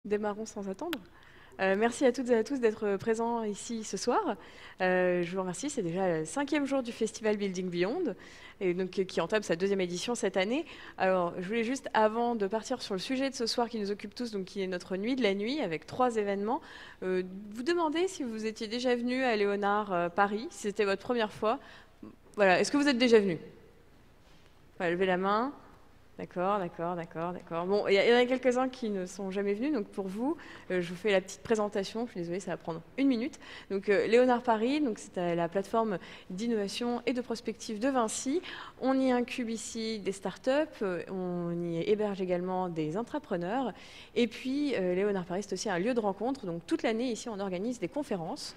Démarrons sans attendre. Merci à toutes et à tous d'être présents ici ce soir. Je vous remercie, c'est déjà le 5e jour du festival Building Beyond, et donc, qui entame sa 2e édition cette année. Alors, je voulais juste, avant de partir sur le sujet de ce soir qui nous occupe tous, donc qui est notre nuit de la nuit, avec 3 événements, vous demander si vous étiez déjà venu à Léonard Paris, si c'était votre première fois. Voilà, est-ce que vous êtes déjà venu? Levez la main. D'accord, d'accord, d'accord, d'accord. Bon, il y en a quelques-uns qui ne sont jamais venus, donc pour vous, je vous fais la petite présentation. Je suis désolée, ça va prendre 1 minute. Donc, Léonard Paris, donc c'est la plateforme d'innovation et de prospective de Vinci. On y incube ici des startups, on y héberge également des entrepreneurs. Et puis, Léonard Paris, c'est aussi un lieu de rencontre. Donc, toute l'année, ici, on organise des conférences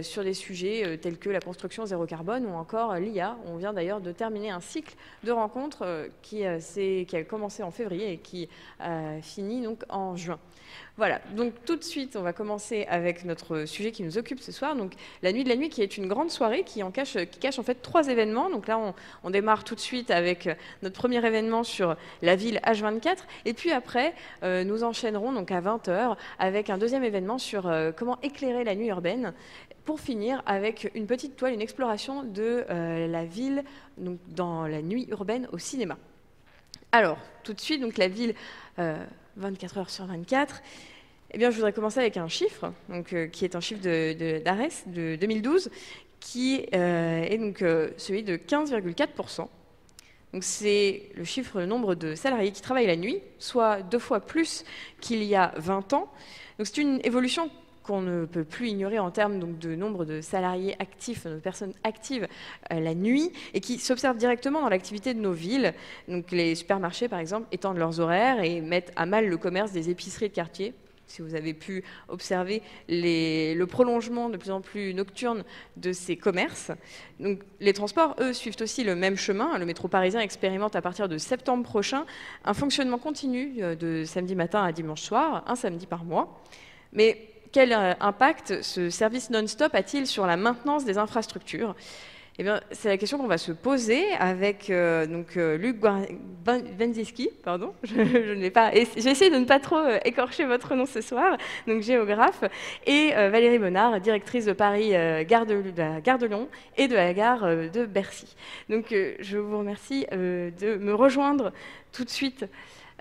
sur des sujets tels que la construction zéro carbone ou encore l'IA. On vient d'ailleurs de terminer un cycle de rencontres qui a commencé en février et qui a fini donc en juin. Voilà, donc tout de suite, on va commencer avec notre sujet qui nous occupe ce soir, donc la nuit de la nuit, qui est une grande soirée qui cache en fait 3 événements. Donc là, on démarre tout de suite avec notre premier événement sur la ville H24, et puis après, nous enchaînerons donc à 20h avec un deuxième événement sur comment éclairer la nuit urbaine, pour finir avec une petite toile, une exploration de la ville donc dans la nuit urbaine au cinéma. Alors, tout de suite, donc la ville 24 heures sur 24, eh bien, je voudrais commencer avec un chiffre, donc, qui est un chiffre d'ARES de 2012, qui est donc celui de 15,4%. Donc c'est le nombre de salariés qui travaillent la nuit, soit 2 fois plus qu'il y a 20 ans. Donc c'est une évolution qu'on ne peut plus ignorer en termes donc, de nombre de salariés actifs, de personnes actives la nuit, et qui s'observent directement dans l'activité de nos villes. Donc les supermarchés, par exemple, étendent leurs horaires et mettent à mal le commerce des épiceries de quartier. Si vous avez pu observer le prolongement de plus en plus nocturne de ces commerces. Donc, les transports, eux, suivent aussi le même chemin. Le métro parisien expérimente à partir de septembre prochain un fonctionnement continu de samedi matin à dimanche soir, un samedi par mois. Mais quel impact ce service non-stop a-t-il sur la maintenance des infrastructures ? Eh bien, c'est la question qu'on va se poser avec Luc Wenzicki, pardon, je ne vais pas, j'ai essayé de ne pas trop écorcher votre nom ce soir, donc géographe, et Valérie Bonnard, directrice de Paris de la gare de Lyon et de la gare de Bercy. Donc, je vous remercie de me rejoindre tout de suite.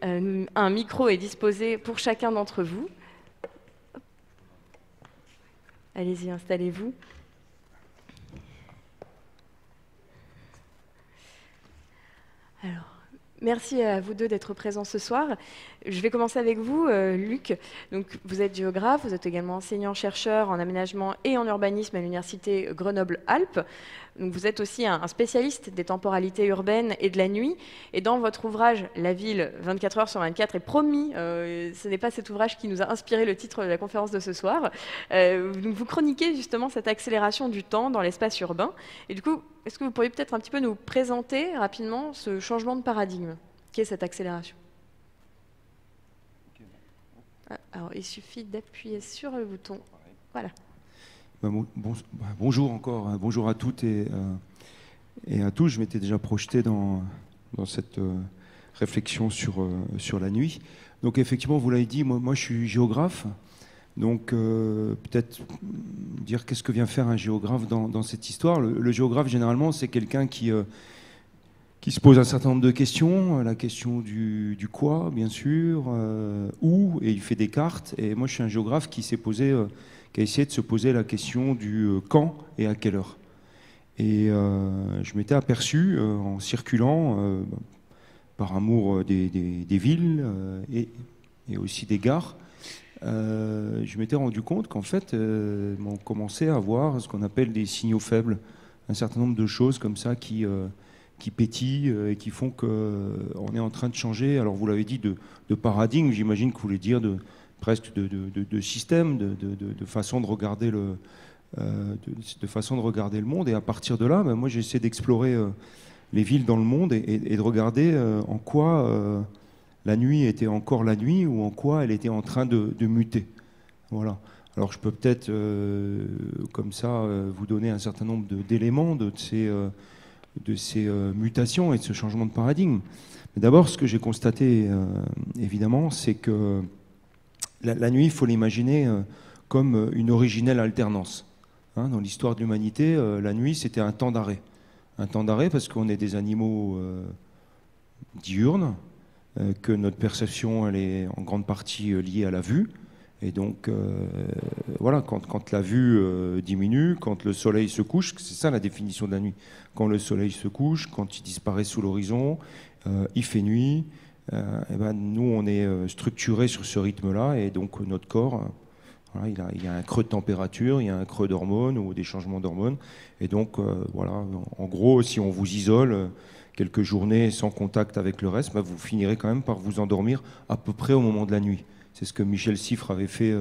Un micro est disposé pour chacun d'entre vous. Allez-y, installez-vous. Alors, merci à vous deux d'être présents ce soir. Je vais commencer avec vous, Luc. Donc, vous êtes géographe, vous êtes également enseignant-chercheur en aménagement et en urbanisme à l'université Grenoble-Alpes. Donc, vous êtes aussi un spécialiste des temporalités urbaines et de la nuit. Et dans votre ouvrage « La ville 24 heures sur 24 », et promis, ce n'est pas cet ouvrage qui nous a inspiré le titre de la conférence de ce soir, vous chroniquez justement cette accélération du temps dans l'espace urbain. Et du coup, est-ce que vous pourriez peut-être un petit peu nous présenter rapidement ce changement de paradigme qu'est cette accélération? Alors, il suffit d'appuyer sur le bouton. Voilà. Bonjour encore, bonjour à toutes et à tous. Je m'étais déjà projeté dans cette réflexion sur la nuit. Donc effectivement, vous l'avez dit, moi je suis géographe. Donc peut-être dire qu'est-ce que vient faire un géographe dans cette histoire. Le géographe, généralement, c'est quelqu'un qui se pose un certain nombre de questions, la question du quoi, bien sûr, où, et il fait des cartes. Et moi, je suis un géographe qui a essayé de se poser la question du quand et à quelle heure. Et je m'étais aperçu, en circulant, par amour des villes et aussi des gares, je m'étais rendu compte qu'en fait, on commençait à voir ce qu'on appelle des signaux faibles, un certain nombre de choses comme ça qui pétillent et qui font qu'on est en train de changer. Alors vous l'avez dit, de paradigme, j'imagine que vous voulez dire presque de système, de façon de regarder de façon de regarder le monde. Et à partir de là, moi j'ai essayé d'explorer les villes dans le monde et de regarder en quoi la nuit était encore la nuit ou en quoi elle était en train de muter. Voilà. Alors je peux peut-être comme ça vous donner un certain nombre d'éléments de ces mutations et de ce changement de paradigme. Mais d'abord, ce que j'ai constaté, évidemment, c'est que la nuit, il faut l'imaginer comme une originelle alternance. Hein, dans l'histoire de l'humanité, la nuit, c'était un temps d'arrêt. Un temps d'arrêt parce qu'on est des animaux diurnes, que notre perception elle est en grande partie liée à la vue. Et donc, voilà, quand la vue diminue, quand le soleil se couche, c'est ça la définition de la nuit. Quand le soleil se couche, quand il disparaît sous l'horizon, il fait nuit. Et ben, nous, on est structuré sur ce rythme-là, et donc notre corps, voilà, il y a un creux de température, il y a un creux d'hormones ou des changements d'hormones. Et donc, voilà, en gros, si on vous isole quelques journées sans contact avec le reste, ben, vous finirez quand même par vous endormir à peu près au moment de la nuit. C'est ce que Michel Siffre avait fait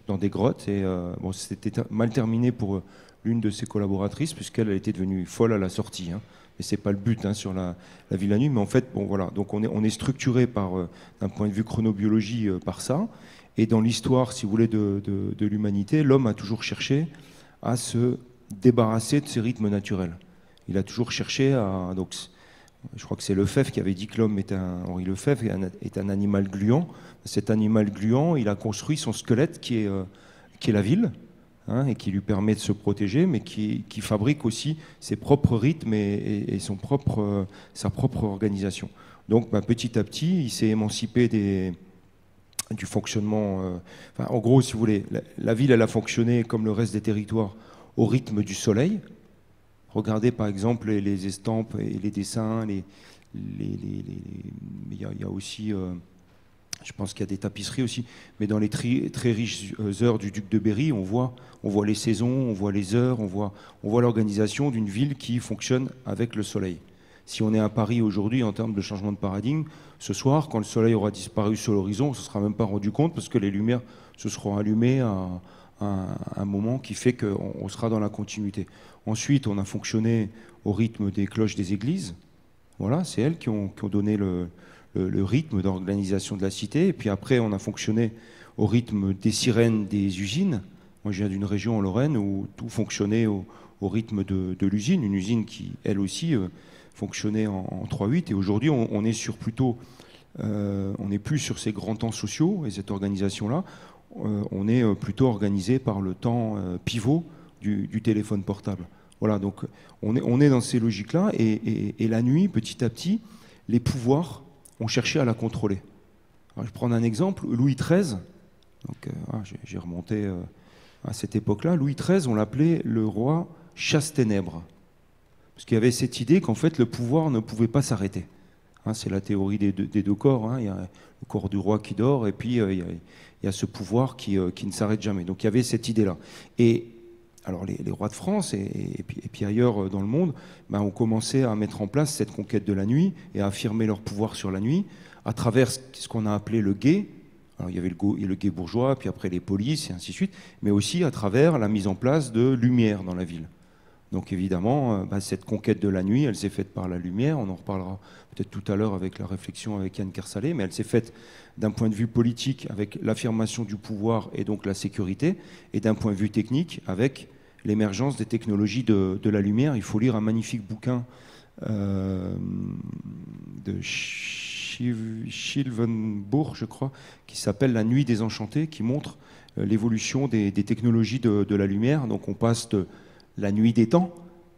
dans des grottes. Et bon, c'était mal terminé pour l'une de ses collaboratrices, puisqu'elle était devenue folle à la sortie. Hein. Mais c'est pas le but hein, sur la vie de la nuit. Mais en fait, bon, voilà. Donc on est structuré par, d'un point de vue chronobiologie, par ça. Et dans l'histoire, si vous voulez, de l'humanité, l'homme a toujours cherché à se débarrasser de ses rythmes naturels. Il a toujours cherché à... Donc, je crois que c'est Lefebvre qui avait dit que l'homme Henri Lefebvre est un animal gluant. Cet animal gluant, il a construit son squelette qui est la ville, hein, et qui lui permet de se protéger, mais qui fabrique aussi ses propres rythmes et sa propre organisation. Donc bah, petit à petit, il s'est émancipé du fonctionnement... enfin, en gros, si vous voulez, la ville, elle a fonctionné comme le reste des territoires au rythme du soleil. Regardez par exemple les estampes et les dessins, il y a aussi, je pense qu'il y a des tapisseries aussi, mais dans les très riches heures du duc de Berry, on voit les saisons, on voit les heures, on voit l'organisation d'une ville qui fonctionne avec le soleil. Si on est à Paris aujourd'hui en termes de changement de paradigme, ce soir, quand le soleil aura disparu sur l'horizon, on ne se sera même pas rendu compte parce que les lumières se seront allumées à un moment qui fait qu'on sera dans la continuité. Ensuite, on a fonctionné au rythme des cloches des églises. Voilà, c'est elles qui ont donné le rythme d'organisation de la cité. Et puis après, on a fonctionné au rythme des sirènes des usines. Moi, je viens d'une région en Lorraine où tout fonctionnait au rythme de l'usine. Une usine qui, elle aussi, fonctionnait en 3/8. Et aujourd'hui, on est sur plutôt... on n'est plus sur ces grands temps sociaux et cette organisation-là. On est plutôt organisé par le temps pivot du téléphone portable. Voilà, donc on est dans ces logiques-là, et la nuit, petit à petit, les pouvoirs ont cherché à la contrôler. Alors, je vais prendre un exemple, Louis XIII, donc j'ai remonté à cette époque-là, Louis XIII, on l'appelait le roi chasse-ténèbres, parce qu'il y avait cette idée qu'en fait le pouvoir ne pouvait pas s'arrêter. Hein, c'est la théorie des deux corps, hein. Il y a le corps du roi qui dort, et puis il y a ce pouvoir qui ne s'arrête jamais. Donc il y avait cette idée-là. Et alors les rois de France et puis ailleurs dans le monde ben, ont commencé à mettre en place cette conquête de la nuit et à affirmer leur pouvoir sur la nuit à travers ce qu'on a appelé le guet. Alors, il y avait le guet bourgeois, puis après les polices et ainsi de suite, mais aussi à travers la mise en place de lumière dans la ville. Donc évidemment, ben, cette conquête de la nuit, elle s'est faite par la lumière. On en reparlera peut-être tout à l'heure avec la réflexion avec Yann Kersalé, mais elle s'est faite d'un point de vue politique avec l'affirmation du pouvoir et donc la sécurité, et d'un point de vue technique avec l'émergence des technologies de la lumière. Il faut lire un magnifique bouquin de Schilvenbourg, je crois, qui s'appelle La Nuit désenchantée, qui montre l'évolution des technologies de la lumière. Donc on passe de la nuit des temps,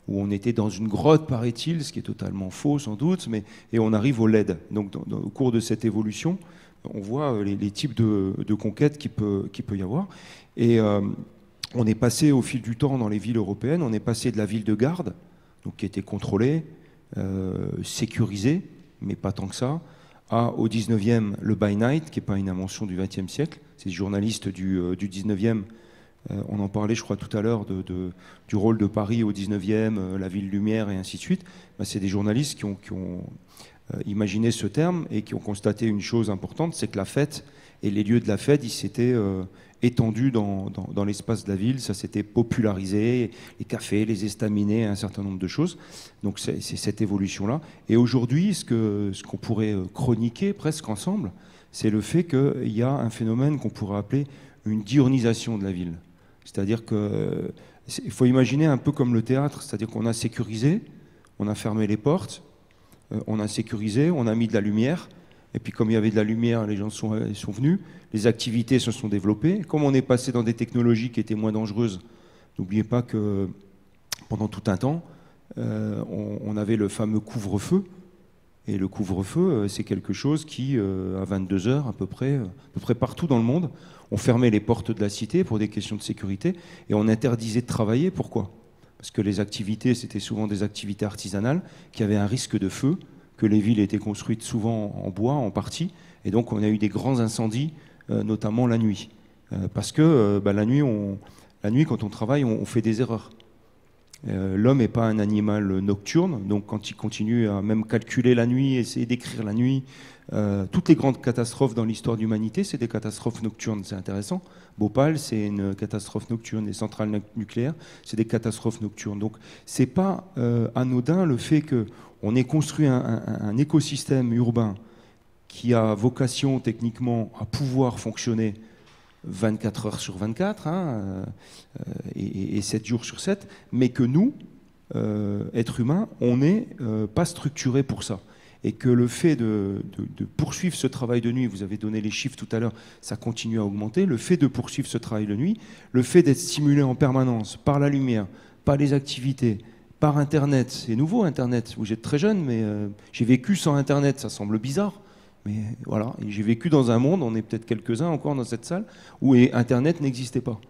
où on était dans une grotte, paraît-il, ce qui est totalement faux sans doute, et on arrive au LED. Donc au cours de cette évolution, on voit les types de conquêtes qu'il peut y avoir. Et on est passé au fil du temps dans les villes européennes, on est passé de la ville de garde, donc qui était contrôlée, sécurisée, mais pas tant que ça, au 19e, le by night, qui n'est pas une invention du 20e siècle. Ces journalistes du 19e, on en parlait, je crois, tout à l'heure, du rôle de Paris au 19e, la ville lumière et ainsi de suite. Ben, c'est des journalistes qui ont imaginé ce terme et qui ont constaté une chose importante, c'est que la fête et les lieux de la fête, ils s'étaient étendus dans l'espace de la ville, ça s'était popularisé, les cafés, les estaminets, un certain nombre de choses. Donc c'est cette évolution-là. Et aujourd'hui, ce qu'on pourrait chroniquer presque ensemble, c'est le fait qu'il y a un phénomène qu'on pourrait appeler une diurnisation de la ville. C'est-à-dire qu'il faut imaginer un peu comme le théâtre, c'est-à-dire qu'on a sécurisé, on a fermé les portes, on a sécurisé, on a mis de la lumière, Et puis comme il y avait de la lumière, les gens sont venus, les activités se sont développées. Comme on est passé dans des technologies qui étaient moins dangereuses, n'oubliez pas que pendant tout un temps, on avait le fameux couvre-feu. Et le couvre-feu, c'est quelque chose qui, à 22 heures à peu près partout dans le monde, on fermait les portes de la cité pour des questions de sécurité et on interdisait de travailler. Pourquoi ? Parce que les activités, c'était souvent des activités artisanales qui avaient un risque de feu, que les villes étaient construites souvent en bois, en partie, et donc on a eu des grands incendies, notamment la nuit. Parce que la nuit, quand on travaille, on fait des erreurs. L'homme n'est pas un animal nocturne, donc quand il continue à même calculer la nuit, essayer d'écrire la nuit, toutes les grandes catastrophes dans l'histoire de l'humanité, c'est des catastrophes nocturnes, c'est intéressant. Bhopal, c'est une catastrophe nocturne, les centrales nucléaires, c'est des catastrophes nocturnes. Donc c'est pas anodin le fait qu'on ait construit un écosystème urbain qui a vocation techniquement à pouvoir fonctionner 24 heures sur 24 et 7 jours sur 7, mais que nous, êtres humains, on n'est pas structurés pour ça. Et que le fait de poursuivre ce travail de nuit, vous avez donné les chiffres tout à l'heure, ça continue à augmenter, le fait de poursuivre ce travail de nuit, le fait d'être stimulé en permanence par la lumière, par les activités, par Internet, c'est nouveau Internet, vous êtes très jeune, mais j'ai vécu sans Internet, ça semble bizarre. Mais voilà, j'ai vécu dans un monde, on est peut-être quelques-uns encore dans cette salle, où Internet n'existait pas.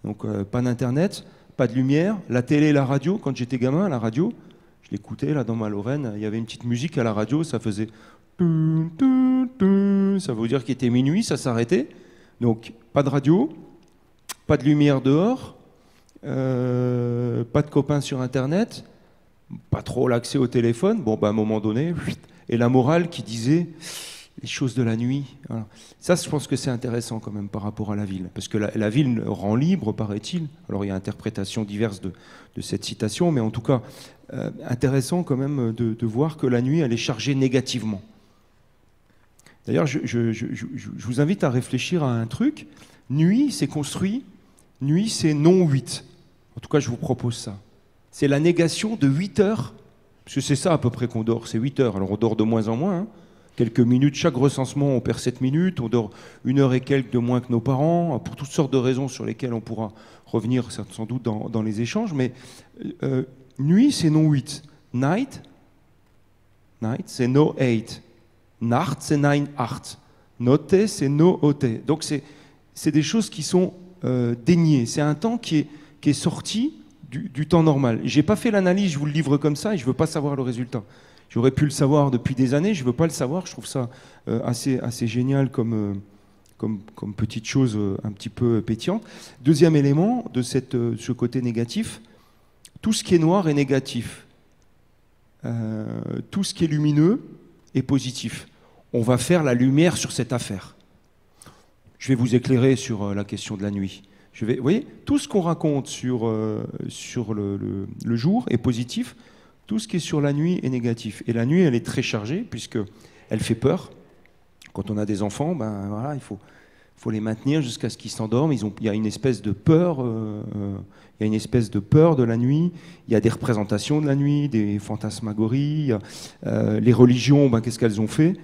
Donc pas d'Internet, pas de lumière, la télé, la radio. Quand j'étais gamin, la radio, je l'écoutais là dans ma Lorraine, il y avait une petite musique à la radio, ça faisait... Ça veut dire qu'il était minuit, ça s'arrêtait. Donc pas de radio, pas de lumière dehors, pas de copains sur Internet, pas trop l'accès au téléphone. Bon, à un moment donné, et la morale qui disait... les choses de la nuit. Voilà. Ça, je pense que c'est intéressant quand même par rapport à la ville. Parce que la ville rend libre, paraît-il. Alors, il y a interprétations diverses de cette citation, mais en tout cas, intéressant quand même de voir que la nuit, elle est chargée négativement. D'ailleurs, je vous invite à réfléchir à un truc. Nuit, c'est construit. Nuit, c'est non 8. En tout cas, je vous propose ça. C'est la négation de 8 heures. Parce que c'est ça à peu près qu'on dort, c'est 8 heures. Alors, on dort de moins en moins, quelques minutes, chaque recensement, on perd 7 minutes, on dort 1 heure et quelques de moins que nos parents, pour toutes sortes de raisons sur lesquelles on pourra revenir sans doute dans les échanges, mais nuit, c'est non 8. Night, c'est no 8. Nacht, c'est 9-8. Notte, c'est no ote. Donc c'est des choses qui sont déniées. C'est un temps qui est sorti du temps normal. J'ai pas fait l'analyse, je vous le livre comme ça, et je veux pas savoir le résultat. J'aurais pu le savoir depuis des années, je ne veux pas le savoir, je trouve ça assez génial comme petite chose un petit peu pétillante. Deuxième élément de ce côté négatif, tout ce qui est noir est négatif. Tout ce qui est lumineux est positif. On va faire la lumière sur cette affaire. Je vais vous éclairer sur la question de la nuit. Vous voyez, tout ce qu'on raconte sur le jour est positif. Tout ce qui est sur la nuit est négatif. Et la nuit, elle est très chargée, puisqu'elle fait peur. Quand on a des enfants, voilà, il faut les maintenir jusqu'à ce qu'ils s'endorment. Il y a une espèce de peur, de la nuit. Il y a des représentations de la nuit, des fantasmagories. Les religions, qu'est-ce qu'elles ont fait ?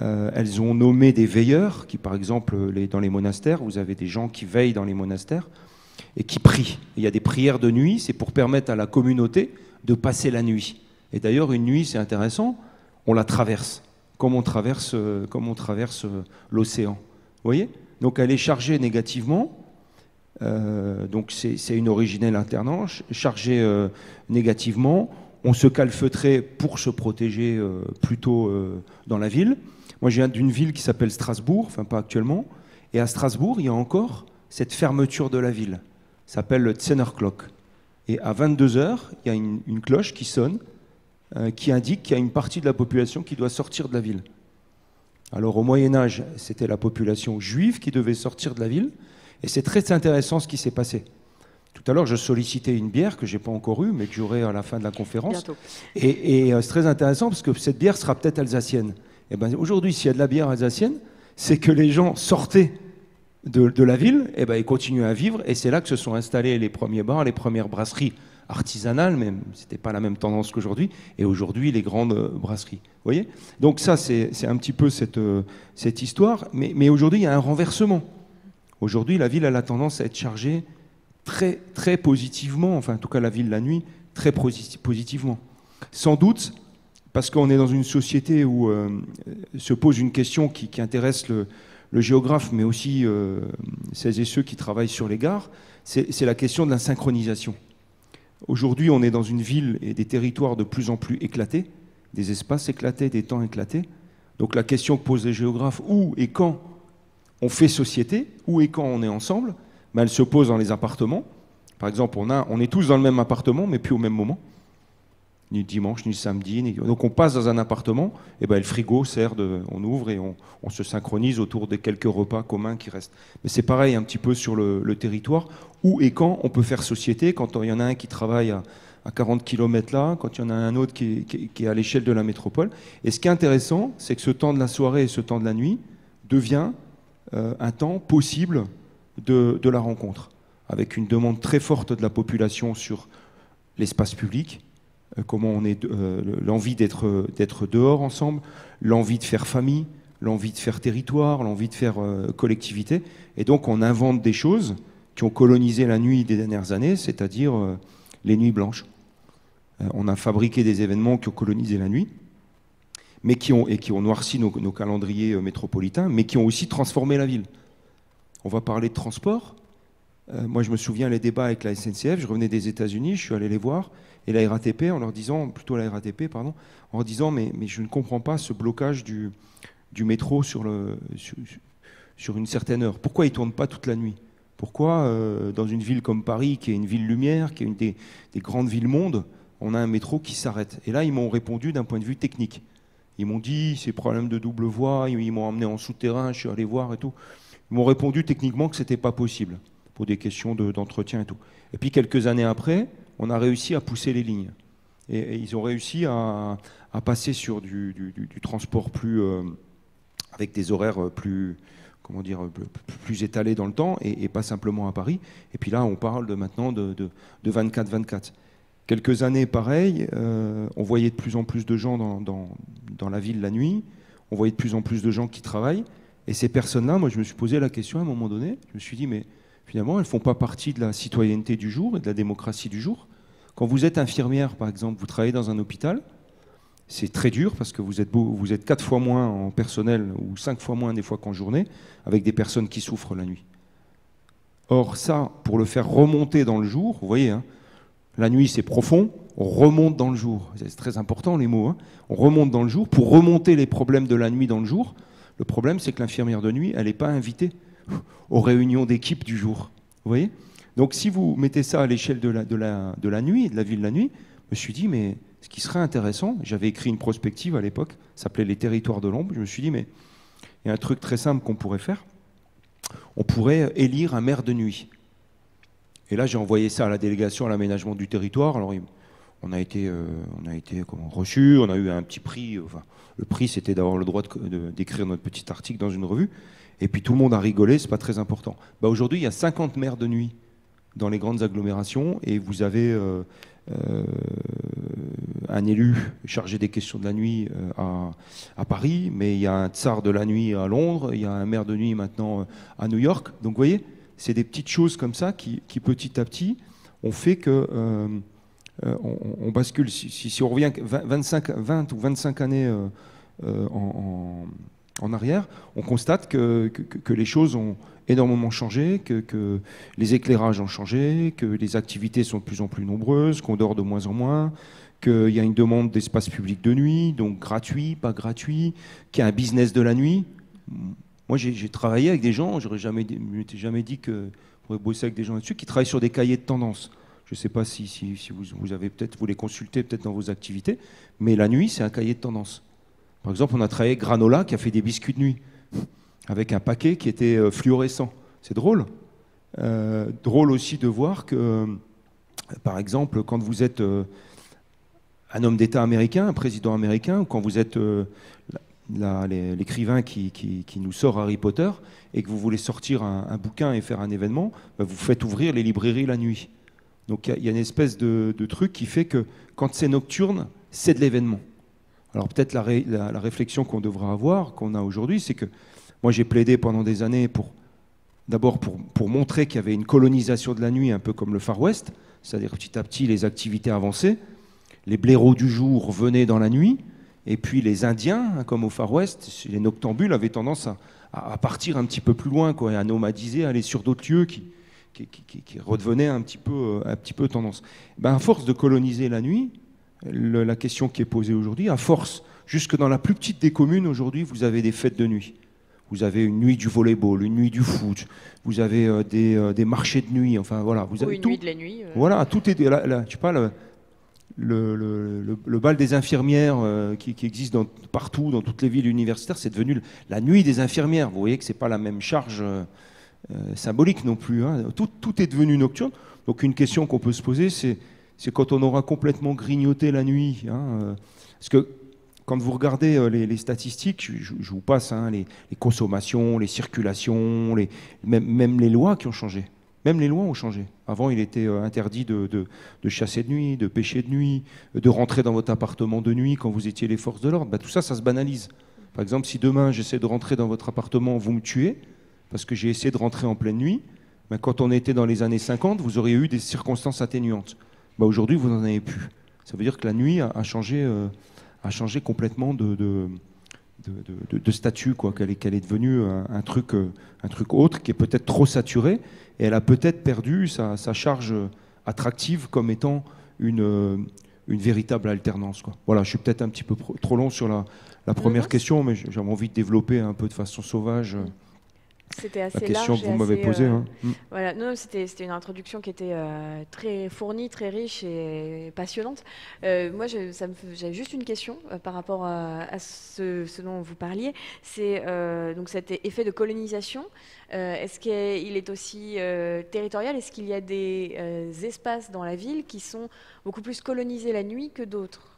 Elles ont nommé des veilleurs, qui par exemple, dans les monastères, vous avez des gens qui veillent dans les monastères et qui prient. Il y a des prières de nuit, c'est pour permettre à la communauté de passer la nuit. Et d'ailleurs, une nuit, c'est intéressant, on la traverse, comme on traverse l'océan. Vous voyez ? Donc elle est chargée négativement, donc c'est une originelle alternance, chargée négativement, on se calfeutrait pour se protéger plutôt dans la ville. Moi, je viens d'une ville qui s'appelle Strasbourg, enfin pas actuellement, et à Strasbourg, il y a encore cette fermeture de la ville, ça s'appelle le Zehnerglock. Et à 22 heures, il y a une cloche qui sonne, qui indique qu'il y a une partie de la population qui doit sortir de la ville. Alors au Moyen-Âge, c'était la population juive qui devait sortir de la ville, et c'est très intéressant ce qui s'est passé. Tout à l'heure, je sollicitais une bière que je n'ai pas encore eue, mais que j'aurai à la fin de la conférence. Bientôt. Et c'est très intéressant parce que cette bière sera peut-être alsacienne. Et aujourd'hui, s'il y a de la bière alsacienne, c'est que les gens sortaient de la ville, et ils continuaient à vivre, et c'est là que se sont installés les premiers bars, les premières brasseries artisanales, mais ce n'était pas la même tendance qu'aujourd'hui, et aujourd'hui les grandes brasseries. Vous voyez? Donc ça, c'est un petit peu cette histoire, mais aujourd'hui il y a un renversement. Aujourd'hui, la ville elle a tendance à être chargée très, très positivement, enfin en tout cas la ville la nuit, très positivement. Sans doute parce qu'on est dans une société où se pose une question qui intéresse le géographe, mais aussi celles et ceux qui travaillent sur les gares, c'est la question de la synchronisation. Aujourd'hui, on est dans une ville et des territoires de plus en plus éclatés, des espaces éclatés, des temps éclatés. Donc la question que posent les géographes, où et quand on fait société, où et quand on est ensemble, ben, elle se pose dans les appartements. Par exemple, on est tous dans le même appartement, mais plus au même moment. Ni le dimanche, ni le samedi. Donc on passe dans un appartement, et ben le frigo sert on ouvre et on se synchronise autour des quelques repas communs qui restent. Mais c'est pareil un petit peu sur le territoire, où et quand on peut faire société, quand il y en a un qui travaille à 40 km là, quand il y en a un autre qui est à l'échelle de la métropole. Et ce qui est intéressant, c'est que ce temps de la soirée et ce temps de la nuit devient un temps possible de la rencontre, avec une demande très forte de la population sur l'espace public, comment on est l'envie d'être dehors ensemble, l'envie de faire famille, l'envie de faire territoire, l'envie de faire collectivité. Et donc on invente des choses qui ont colonisé la nuit des dernières années, c'est-à-dire les nuits blanches. On a fabriqué des événements qui ont colonisé la nuit, mais qui ont noirci nos calendriers métropolitains, mais qui ont aussi transformé la ville. On va parler de transport. Moi, je me souviens les débats avec la SNCF, je revenais des États-Unis, je suis allé les voir, et la RATP, en leur disant, plutôt la RATP, pardon, en leur disant, mais je ne comprends pas ce blocage du métro sur une certaine heure. Pourquoi il ne tourne pas toute la nuit? Pourquoi, dans une ville comme Paris, qui est une ville lumière, qui est une des grandes villes monde, on a un métro qui s'arrête? Et là, ils m'ont répondu d'un point de vue technique. Ils m'ont dit, c'est problème de double voie, ils m'ont emmené en souterrain, je suis allé voir et tout. Ils m'ont répondu techniquement que ce n'était pas possible, pour des questions d'entretien et tout. Et puis quelques années après, on a réussi à pousser les lignes. Et ils ont réussi à passer sur du transport plus, avec des horaires plus, comment dire, plus étalés dans le temps, et pas simplement à Paris. Et puis là, on parle maintenant de 24-24. Quelques années, pareil, on voyait de plus en plus de gens dans la ville la nuit, on voyait de plus en plus de gens qui travaillent, et ces personnes-là, moi je me suis posé la question à un moment donné, je me suis dit, mais finalement, elles ne font pas partie de la citoyenneté du jour et de la démocratie du jour. Quand vous êtes infirmière, par exemple, vous travaillez dans un hôpital, c'est très dur parce que vous êtes 4 fois moins en personnel ou 5 fois moins des fois qu'en journée, avec des personnes qui souffrent la nuit. Or ça, pour le faire remonter dans le jour, vous voyez, hein, la nuit c'est profond, on remonte dans le jour. C'est très important les mots, hein. On remonte dans le jour. Pour remonter les problèmes de la nuit dans le jour, le problème c'est que l'infirmière de nuit, elle n'est pas invitée aux réunions d'équipe du jour. Vous voyez? Donc si vous mettez ça à l'échelle de la nuit, de la ville de la nuit, je me suis dit, mais ce qui serait intéressant, j'avais écrit une prospective à l'époque, ça s'appelait Les Territoires de l'Ombre, je me suis dit, mais il y a un truc très simple qu'on pourrait faire, on pourrait élire un maire de nuit. Et là, j'ai envoyé ça à la délégation à l'aménagement du territoire. Alors, on a été reçus, on a eu un petit prix. Enfin, le prix, c'était d'avoir le droit d'écrire notre petit article dans une revue. Et puis tout le monde a rigolé, c'est pas très important. Bah, aujourd'hui, il y a 50 maires de nuit dans les grandes agglomérations, et vous avez un élu chargé des questions de la nuit à Paris, mais il y a un tsar de la nuit à Londres, il y a un maire de nuit maintenant à New York. Donc vous voyez, c'est des petites choses comme ça qui petit à petit ont fait que on bascule. Si on revient 20 ou 25 années en arrière, on constate que les choses ont énormément changé, que les éclairages ont changé, que les activités sont de plus en plus nombreuses, qu'on dort de moins en moins, qu'il y a une demande d'espace public de nuit, donc gratuit, pas gratuit, qu'il y a un business de la nuit. Moi, j'ai travaillé avec des gens, je ne m'étais jamais dit que je pourrais bosser avec des gens là-dessus, qui travaillent sur des cahiers de tendance. Je ne sais pas si vous avez peut-être, vous les consultez peut-être dans vos activités, mais la nuit, c'est un cahier de tendance. Par exemple, on a travaillé avec Granola qui a fait des biscuits de nuit, avec un paquet qui était fluorescent. C'est drôle. Drôle aussi de voir que, par exemple, quand vous êtes un homme d'État américain, un président américain, ou quand vous êtes l'écrivain qui nous sort Harry Potter, et que vous voulez sortir un bouquin et faire un événement, bah, vous faites ouvrir les librairies la nuit. Donc il y a une espèce de truc qui fait que quand c'est nocturne, c'est de l'événement. Alors peut-être la réflexion qu'on devra avoir, qu'on a aujourd'hui, c'est que moi j'ai plaidé pendant des années d'abord pour montrer qu'il y avait une colonisation de la nuit, un peu comme le Far West, c'est-à-dire petit à petit les activités avançaient, les blaireaux du jour venaient dans la nuit, et puis les Indiens, hein, comme au Far West, les noctambules avaient tendance à partir un petit peu plus loin, quoi, et à nomadiser, à aller sur d'autres lieux qui redevenaient un petit peu tendance. Ben, à force de coloniser la nuit, la question qui est posée aujourd'hui, à force, jusque dans la plus petite des communes aujourd'hui, vous avez des fêtes de nuit. Vous avez une nuit du volleyball, une nuit du foot, vous avez des marchés de nuit, enfin voilà. Vous avez une tout, nuit de la nuit. Voilà, tout est là, je sais pas, le bal des infirmières qui existe partout, dans toutes les villes universitaires, c'est devenu la nuit des infirmières. Vous voyez que c'est pas la même charge symbolique non plus. Hein. Tout est devenu nocturne. Donc une question qu'on peut se poser, c'est quand on aura complètement grignoté la nuit. Hein, parce que quand vous regardez les statistiques, je vous passe hein, les consommations, les circulations, même les lois qui ont changé. Même les lois ont changé. Avant, il était interdit de chasser de nuit, de pêcher de nuit, de rentrer dans votre appartement de nuit quand vous étiez les forces de l'ordre. Ben, tout ça, ça se banalise. Par exemple, si demain, j'essaie de rentrer dans votre appartement, vous me tuez, parce que j'ai essayé de rentrer en pleine nuit, ben, quand on était dans les années 50, vous auriez eu des circonstances atténuantes. Ben, aujourd'hui, vous n'en avez plus. Ça veut dire que la nuit a changé complètement de statut, quoi, qu'elle est devenue un truc autre qui est peut-être trop saturé, et elle a peut-être perdu sa charge attractive comme étant une véritable alternance, quoi. Voilà, je suis peut-être un petit peu trop long sur la première question, mais j'avais envie de développer un peu de façon sauvage C'était assez la question large que vous m'avez posée. Hein. Voilà, non, c'était une introduction qui était très fournie, très riche et passionnante. Moi, j'avais juste une question par rapport à ce dont vous parliez. C'est donc cet effet de colonisation. Est-ce qu'il est aussi territorial? Est-ce qu'il y a des espaces dans la ville qui sont beaucoup plus colonisés la nuit que d'autres?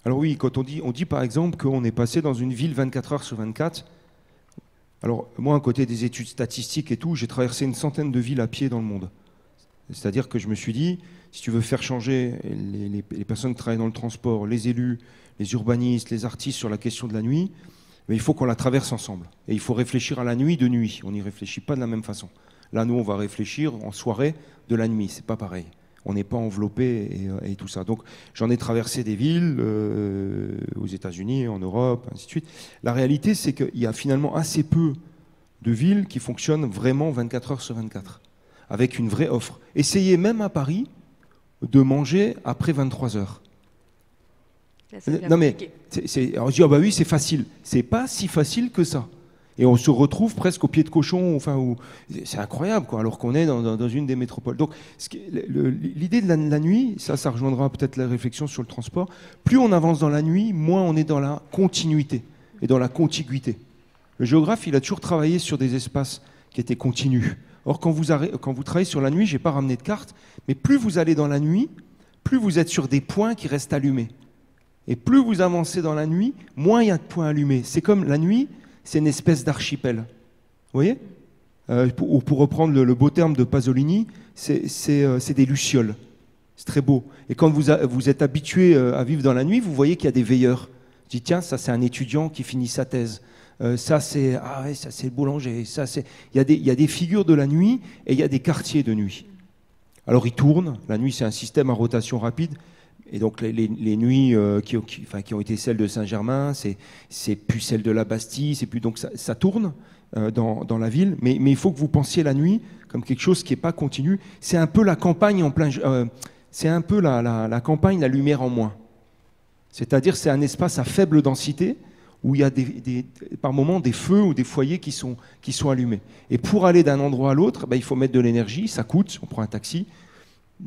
Alors oui, quand on dit par exemple qu'on est passé dans une ville 24 heures sur 24. Alors, moi, à côté des études statistiques et tout, j'ai traversé une centaine de villes à pied dans le monde. C'est-à-dire que je me suis dit, si tu veux faire changer les personnes qui travaillent dans le transport, les élus, les urbanistes, les artistes sur la question de la nuit, mais il faut qu'on la traverse ensemble. Et il faut réfléchir à la nuit de nuit. On n'y réfléchit pas de la même façon. Là, nous, on va réfléchir en soirée de la nuit. C'est pas pareil. On n'est pas enveloppé et tout ça. Donc, j'en ai traversé des villes aux États-Unis, en Europe, ainsi de suite. La réalité, c'est qu'il y a finalement assez peu de villes qui fonctionnent vraiment 24 heures sur 24, avec une vraie offre. Essayez même à Paris de manger après 23 heures. Là, non mais, alors je dis, ah bah oui, c'est facile. C'est pas si facile que ça. Et on se retrouve presque au pied de cochon, enfin, c'est incroyable, quoi, alors qu'on est dans une des métropoles. Donc, l'idée de la nuit, ça rejoindra peut-être la réflexion sur le transport. Plus on avance dans la nuit, moins on est dans la continuité et dans la contiguïté. Le géographe, il a toujours travaillé sur des espaces qui étaient continus. Or, quand vous travaillez sur la nuit, je n'ai pas ramené de carte, mais plus vous allez dans la nuit, plus vous êtes sur des points qui restent allumés. Et plus vous avancez dans la nuit, moins il y a de points allumés. C'est comme la nuit, c'est une espèce d'archipel. Vous voyez pour reprendre le beau terme de Pasolini, c'est des lucioles. C'est très beau. Et quand vous êtes habitué à vivre dans la nuit, vous voyez qu'il y a des veilleurs. Je dis, tiens, ça c'est un étudiant qui finit sa thèse. Ça c'est le boulanger. Il y a des figures de la nuit et il y a des quartiers de nuit. Alors ils tournent. La nuit, c'est un système à rotation rapide. Et donc les nuits qui ont été celles de Saint-Germain, c'est plus celles de la Bastille, c'est plus, donc ça tourne dans la ville, mais il faut que vous pensiez la nuit comme quelque chose qui n'est pas continu. C'est un peu la campagne c'est un peu la campagne, la lumière en moins. C'est-à-dire c'est un espace à faible densité où il y a par moments des feux ou des foyers qui sont allumés. Et pour aller d'un endroit à l'autre, il faut mettre de l'énergie, ça coûte, on prend un taxi.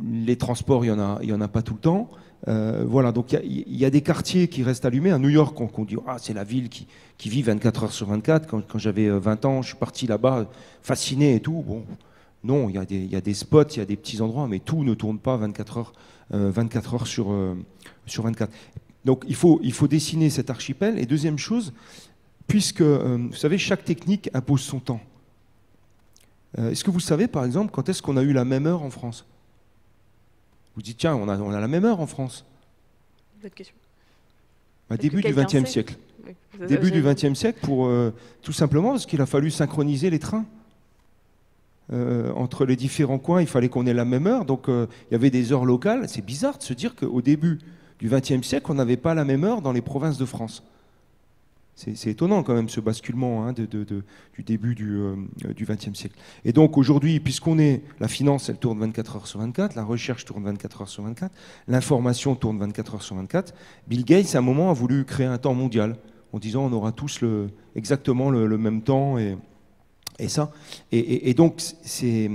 Les transports, il y en a pas tout le temps. Voilà, donc il y a des quartiers qui restent allumés. À New York, on dit c'est la ville qui vit 24 heures sur 24. Quand j'avais 20 ans, je suis parti là-bas, fasciné et tout. Bon, non, il y a des spots, il y a des petits endroits, mais tout ne tourne pas 24 heures sur 24. Donc il faut dessiner cet archipel. Et deuxième chose, puisque, vous savez, chaque technique impose son temps. Est-ce que vous savez, par exemple, quand est-ce qu'on a eu la même heure en France ? Vous dites, tiens, on a la même heure en France. Votre question. Début du XXe siècle. Oui. Début du XXe siècle, tout simplement parce qu'il a fallu synchroniser les trains. Entre les différents coins, il fallait qu'on ait la même heure. Donc, il y avait des heures locales. C'est bizarre de se dire qu'au début du XXe siècle, on n'avait pas la même heure dans les provinces de France. C'est étonnant quand même ce basculement du début du XXe siècle. Et donc aujourd'hui, la finance, elle tourne 24 heures sur 24, la recherche tourne 24 heures sur 24, l'information tourne 24 heures sur 24, Bill Gates, à un moment, a voulu créer un temps mondial en disant on aura tous exactement le même temps et ça. Et donc, ces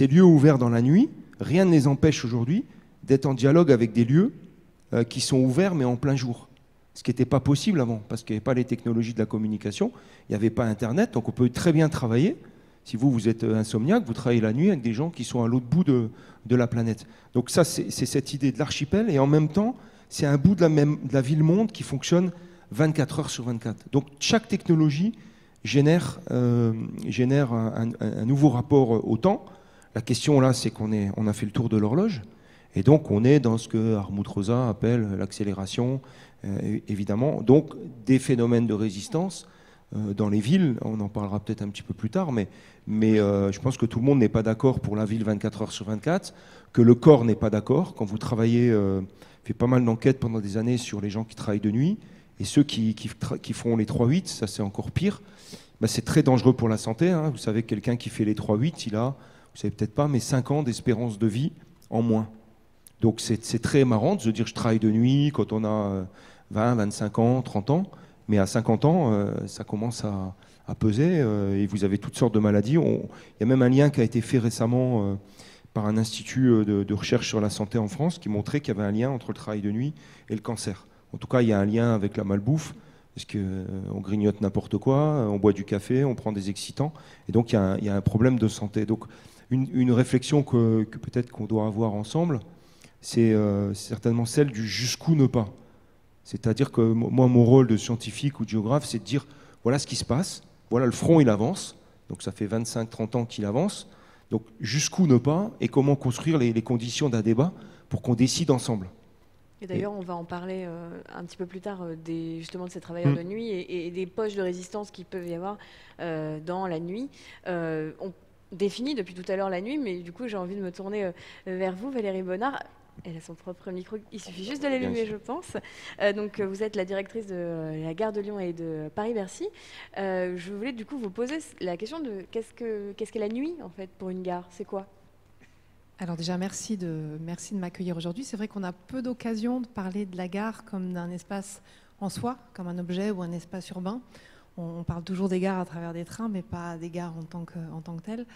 lieux ouverts dans la nuit, rien ne les empêche aujourd'hui d'être en dialogue avec des lieux qui sont ouverts mais en plein jour. Ce qui n'était pas possible avant, parce qu'il n'y avait pas les technologies de la communication, il n'y avait pas Internet, donc on peut très bien travailler. Si vous êtes insomniaque, vous travaillez la nuit avec des gens qui sont à l'autre bout de la planète. Donc ça, c'est cette idée de l'archipel, et en même temps, c'est un bout de la ville-monde qui fonctionne 24 heures sur 24. Donc chaque technologie génère un nouveau rapport au temps. La question là, c'est qu'on a fait le tour de l'horloge, et donc on est dans ce que Hartmut Rosa appelle l'accélération, évidemment. Donc des phénomènes de résistance dans les villes, on en parlera peut-être un petit peu plus tard, mais je pense que tout le monde n'est pas d'accord pour la ville 24 heures sur 24, que le corps n'est pas d'accord. Quand vous travaillez, fait pas mal d'enquêtes pendant des années sur les gens qui travaillent de nuit, et ceux qui font les 3-8, ça c'est encore pire, c'est très dangereux pour la santé. Hein. Vous savez, quelqu'un qui fait les 3-8, il a, vous savez peut-être pas, mais 5 ans d'espérance de vie en moins. Donc c'est très marrant de se dire je travaille de nuit quand on a 20, 25 ans, 30 ans, mais à 50 ans, ça commence à peser et vous avez toutes sortes de maladies. Il y a même un lien qui a été fait récemment par un institut de recherche sur la santé en France qui montrait qu'il y avait un lien entre le travail de nuit et le cancer. En tout cas, il y a un lien avec la malbouffe, parce qu'on grignote n'importe quoi, on boit du café, on prend des excitants, et donc il y a un problème de santé. Donc une réflexion que peut-être qu'on doit avoir ensemble, c'est certainement celle du jusqu'où ne pas. C'est-à-dire que moi, mon rôle de scientifique ou de géographe, c'est de dire, voilà ce qui se passe, voilà le front, il avance, donc ça fait 25-30 ans qu'il avance, donc jusqu'où ne pas, et comment construire les conditions d'un débat pour qu'on décide ensemble. Et d'ailleurs, on va en parler un petit peu plus tard justement de ces travailleurs de nuit et des poches de résistance qui peuvent y avoir dans la nuit. On définit depuis tout à l'heure la nuit, mais du coup, j'ai envie de me tourner vers vous, Valérie Bonnard. Elle a son propre micro, il suffit juste de l'allumer, je pense. Donc, vous êtes la directrice de la gare de Lyon et de Paris-Bercy. Je voulais du coup vous poser la question de qu'est-ce qu'est la nuit, en fait, pour une gare? C'est quoi? Alors déjà, merci de m'accueillir aujourd'hui. C'est vrai qu'on a peu d'occasion de parler de la gare comme d'un espace en soi, comme un objet ou un espace urbain. On parle toujours des gares à travers des trains, mais pas des gares en tant que telles.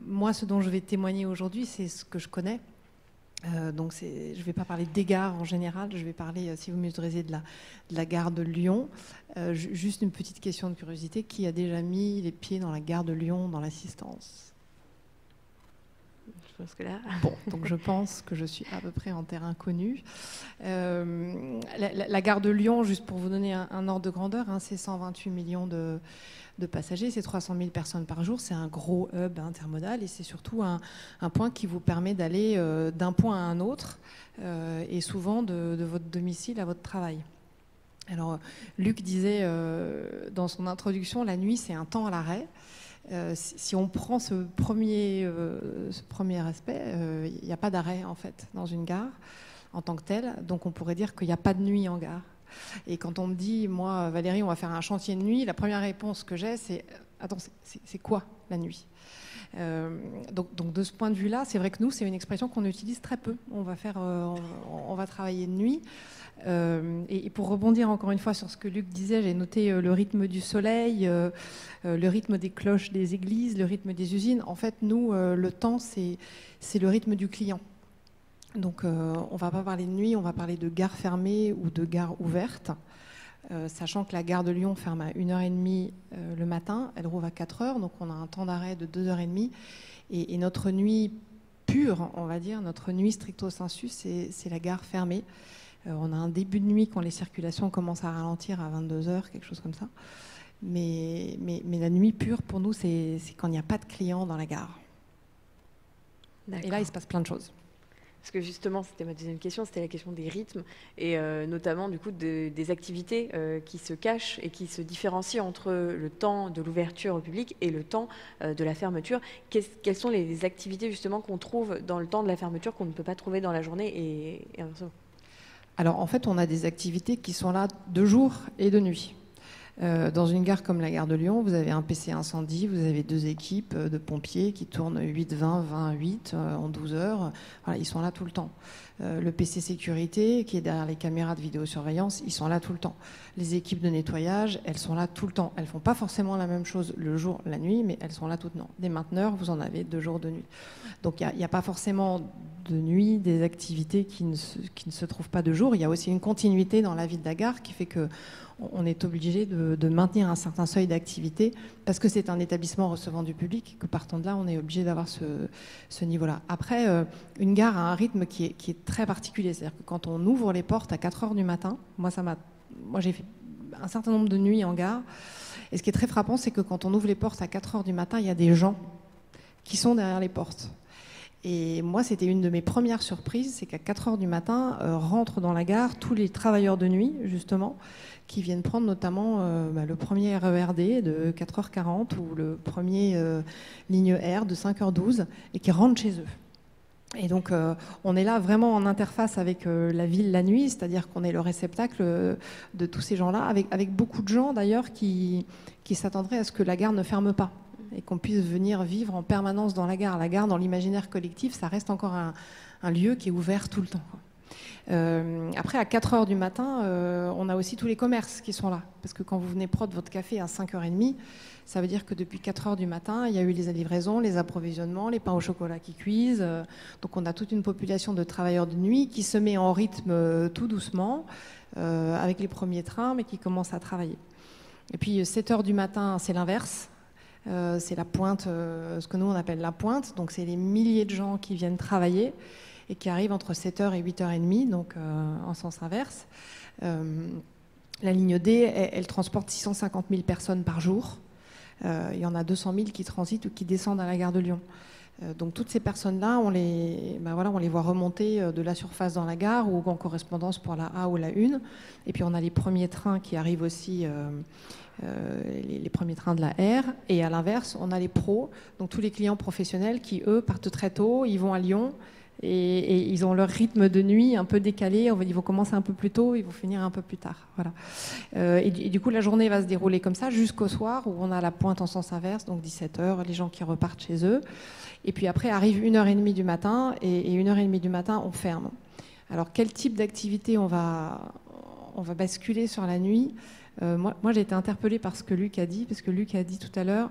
Moi, ce dont je vais témoigner aujourd'hui, c'est ce que je connais. Donc je ne vais pas parler des gares en général, je vais parler, si vous m'autorisez, de la gare de Lyon. Juste une petite question de curiosité, qui a déjà mis les pieds dans la gare de Lyon dans l'assistance ? Je pense que là... Bon, donc je pense que je suis à peu près en terrain connu. La gare de Lyon, juste pour vous donner un ordre de grandeur, c'est 128 millions de passagers, c'est 300 000 personnes par jour, c'est un gros hub intermodal et c'est surtout un point qui vous permet d'aller d'un point à un autre et souvent de votre domicile à votre travail. Alors, Luc disait dans son introduction, la nuit c'est un temps à l'arrêt. Si on prend ce premier aspect, il n'y a pas d'arrêt en fait dans une gare en tant que telle, donc on pourrait dire qu'il n'y a pas de nuit en gare. Et quand on me dit, moi Valérie, on va faire un chantier de nuit, la première réponse que j'ai c'est attends, c'est quoi la nuit ? Donc de ce point de vue-là, c'est vrai que nous, c'est une expression qu'on utilise très peu. On va travailler de nuit. Et pour rebondir encore une fois sur ce que Luc disait, j'ai noté le rythme du soleil, le rythme des cloches des églises, le rythme des usines. En fait, nous, le temps, c'est le rythme du client. Donc on ne va pas parler de nuit, on va parler de gare fermée ou de gare ouverte. Sachant que la gare de Lyon ferme à 1h30 le matin, elle rouvre à 4h, donc on a un temps d'arrêt de 2h30. Et notre nuit pure, on va dire, notre nuit stricto sensu, c'est la gare fermée. On a un début de nuit quand les circulations commencent à ralentir à 22h, quelque chose comme ça. Mais la nuit pure, pour nous, c'est quand il n'y a pas de clients dans la gare. Et là, il se passe plein de choses. Parce que justement, c'était ma deuxième question, c'était la question des rythmes et notamment du coup des activités qui se cachent et qui se différencient entre le temps de l'ouverture au public et le temps de la fermeture. Quelles sont les activités justement qu'on trouve dans le temps de la fermeture qu'on ne peut pas trouver dans la journée et inversement? Alors en fait, on a des activités qui sont là de jour et de nuit. Dans une gare comme la gare de Lyon, vous avez un PC incendie, vous avez 2 équipes de pompiers qui tournent 8-20, 20-8 en 12 heures. Voilà, ils sont là tout le temps. Le PC sécurité, qui est derrière les caméras de vidéosurveillance, ils sont là tout le temps. Les équipes de nettoyage, elles sont là tout le temps. Elles ne font pas forcément la même chose le jour, la nuit, mais elles sont là tout le temps. Des mainteneurs, vous en avez 2 jours de nuit. Donc il n'y a pas forcément de nuit des activités qui ne se trouvent pas de jour. Il y a aussi une continuité dans la vie de la gare qui fait que on est obligé de maintenir un certain seuil d'activité parce que c'est un établissement recevant du public, que partant de là, on est obligé d'avoir ce niveau-là. Après, une gare a un rythme qui est très particulier. C'est-à-dire que quand on ouvre les portes à 4 heures du matin, moi j'ai fait un certain nombre de nuits en gare, et ce qui est très frappant, c'est que quand on ouvre les portes à 4 heures du matin, il y a des gens qui sont derrière les portes. Et moi, c'était une de mes premières surprises, c'est qu'à 4 heures du matin, rentrent dans la gare tous les travailleurs de nuit, justement, qui viennent prendre notamment le premier RERD de 4h40 ou le premier ligne R de 5h12 et qui rentrent chez eux. Et donc, on est là vraiment en interface avec la ville la nuit, c'est-à-dire qu'on est le réceptacle de tous ces gens-là, avec beaucoup de gens d'ailleurs qui s'attendraient à ce que la gare ne ferme pas et qu'on puisse venir vivre en permanence dans la gare. La gare, dans l'imaginaire collectif, ça reste encore un lieu qui est ouvert tout le temps, quoi. Après, à 4 heures du matin, on a aussi tous les commerces qui sont là. Parce que quand vous venez prendre votre café à 5h30, ça veut dire que depuis 4 heures du matin, il y a eu les livraisons, les approvisionnements, les pains au chocolat qui cuisent. Donc on a toute une population de travailleurs de nuit qui se met en rythme tout doucement, avec les premiers trains, mais qui commence à travailler. Et puis 7 heures du matin, c'est l'inverse. C'est la pointe, ce que nous on appelle la pointe. Donc c'est les milliers de gens qui viennent travailler et qui arrivent entre 7h et 8h30, donc en sens inverse. La ligne D, elle transporte 650 000 personnes par jour. Il y en a 200 000 qui transitent ou qui descendent à la gare de Lyon. Donc toutes ces personnes-là, on les voit remonter de la surface dans la gare ou en correspondance pour la A ou la 1. Et puis on a les premiers trains qui arrivent aussi, les premiers trains de la R. Et à l'inverse, on a les pros, donc tous les clients professionnels qui, eux, partent très tôt, ils vont à Lyon. Et ils ont leur rythme de nuit un peu décalé. Ils vont commencer un peu plus tôt, ils vont finir un peu plus tard. Voilà. Et du coup, la journée va se dérouler comme ça jusqu'au soir où on a la pointe en sens inverse, donc 17h, les gens qui repartent chez eux. Et puis après arrive 1h30 du matin et 1h30 du matin, on ferme. Alors, quel type d'activité on va basculer sur la nuit? Moi, j'ai été interpellée par ce que Luc a dit, parce que Luc a dit tout à l'heure,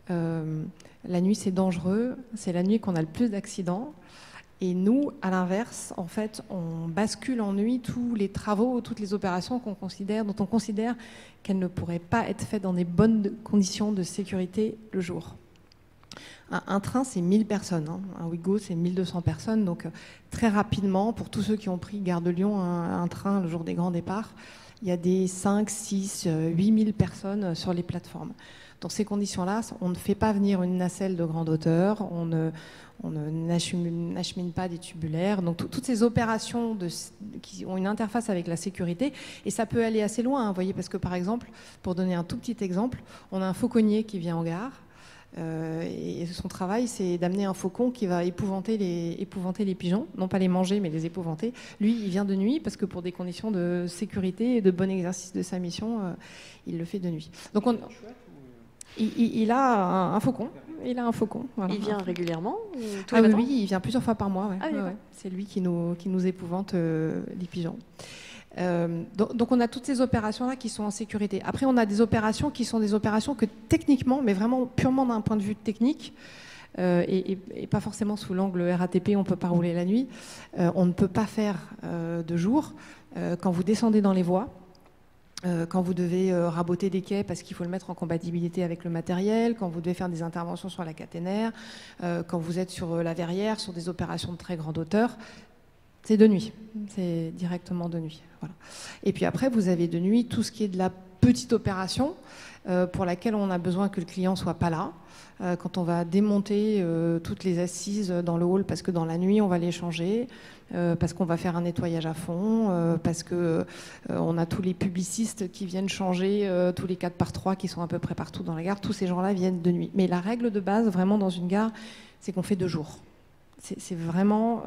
la nuit, c'est dangereux. C'est la nuit qu'on a le plus d'accidents. Et nous, à l'inverse, en fait, on bascule en nuit tous les travaux, toutes les opérations dont on considère qu'elles ne pourraient pas être faites dans des bonnes conditions de sécurité le jour. Un train, c'est 1000 personnes. Un Ouigo, c'est 1200 personnes. Donc, très rapidement, pour tous ceux qui ont pris Gare de Lyon, un train le jour des grands départs, il y a des 5, 6, 8000 personnes sur les plateformes. Dans ces conditions-là, on ne fait pas venir une nacelle de grande hauteur, on n'achemine pas des tubulaires. Donc toutes ces opérations qui ont une interface avec la sécurité, et ça peut aller assez loin, vous voyez, parce que par exemple, pour donner un tout petit exemple, on a un fauconnier qui vient en gare, et son travail, c'est d'amener un faucon qui va épouvanter les pigeons, non pas les manger, mais les épouvanter. Lui, il vient de nuit, parce que pour des conditions de sécurité et de bon exercice de sa mission, il le fait de nuit. Donc il a un faucon. Il a un faucon. Voilà. Il vient régulièrement oui, il vient plusieurs fois par mois. Ouais. Ah, oui, ouais. C'est lui qui nous épouvante les pigeons. Donc on a toutes ces opérations-là qui sont en sécurité. Après, on a des opérations qui sont des opérations que techniquement, mais vraiment purement d'un point de vue technique, et pas forcément sous l'angle RATP, on ne peut pas rouler la nuit, on ne peut pas faire de jour. Quand vous descendez dans les voies, quand vous devez raboter des quais parce qu'il faut le mettre en compatibilité avec le matériel, quand vous devez faire des interventions sur la caténaire, quand vous êtes sur la verrière, sur des opérations de très grande hauteur, c'est de nuit. C'est directement de nuit. Voilà. Et puis après, vous avez de nuit tout ce qui est de la petite opération pour laquelle on a besoin que le client soit pas là. Quand on va démonter toutes les assises dans le hall parce que dans la nuit on va les changer, parce qu'on va faire un nettoyage à fond, parce que on a tous les publicistes qui viennent changer tous les 4x3 qui sont à peu près partout dans la gare. Tous ces gens-là viennent de nuit. Mais la règle de base, vraiment dans une gare, c'est qu'on fait 2 jours. C'est vraiment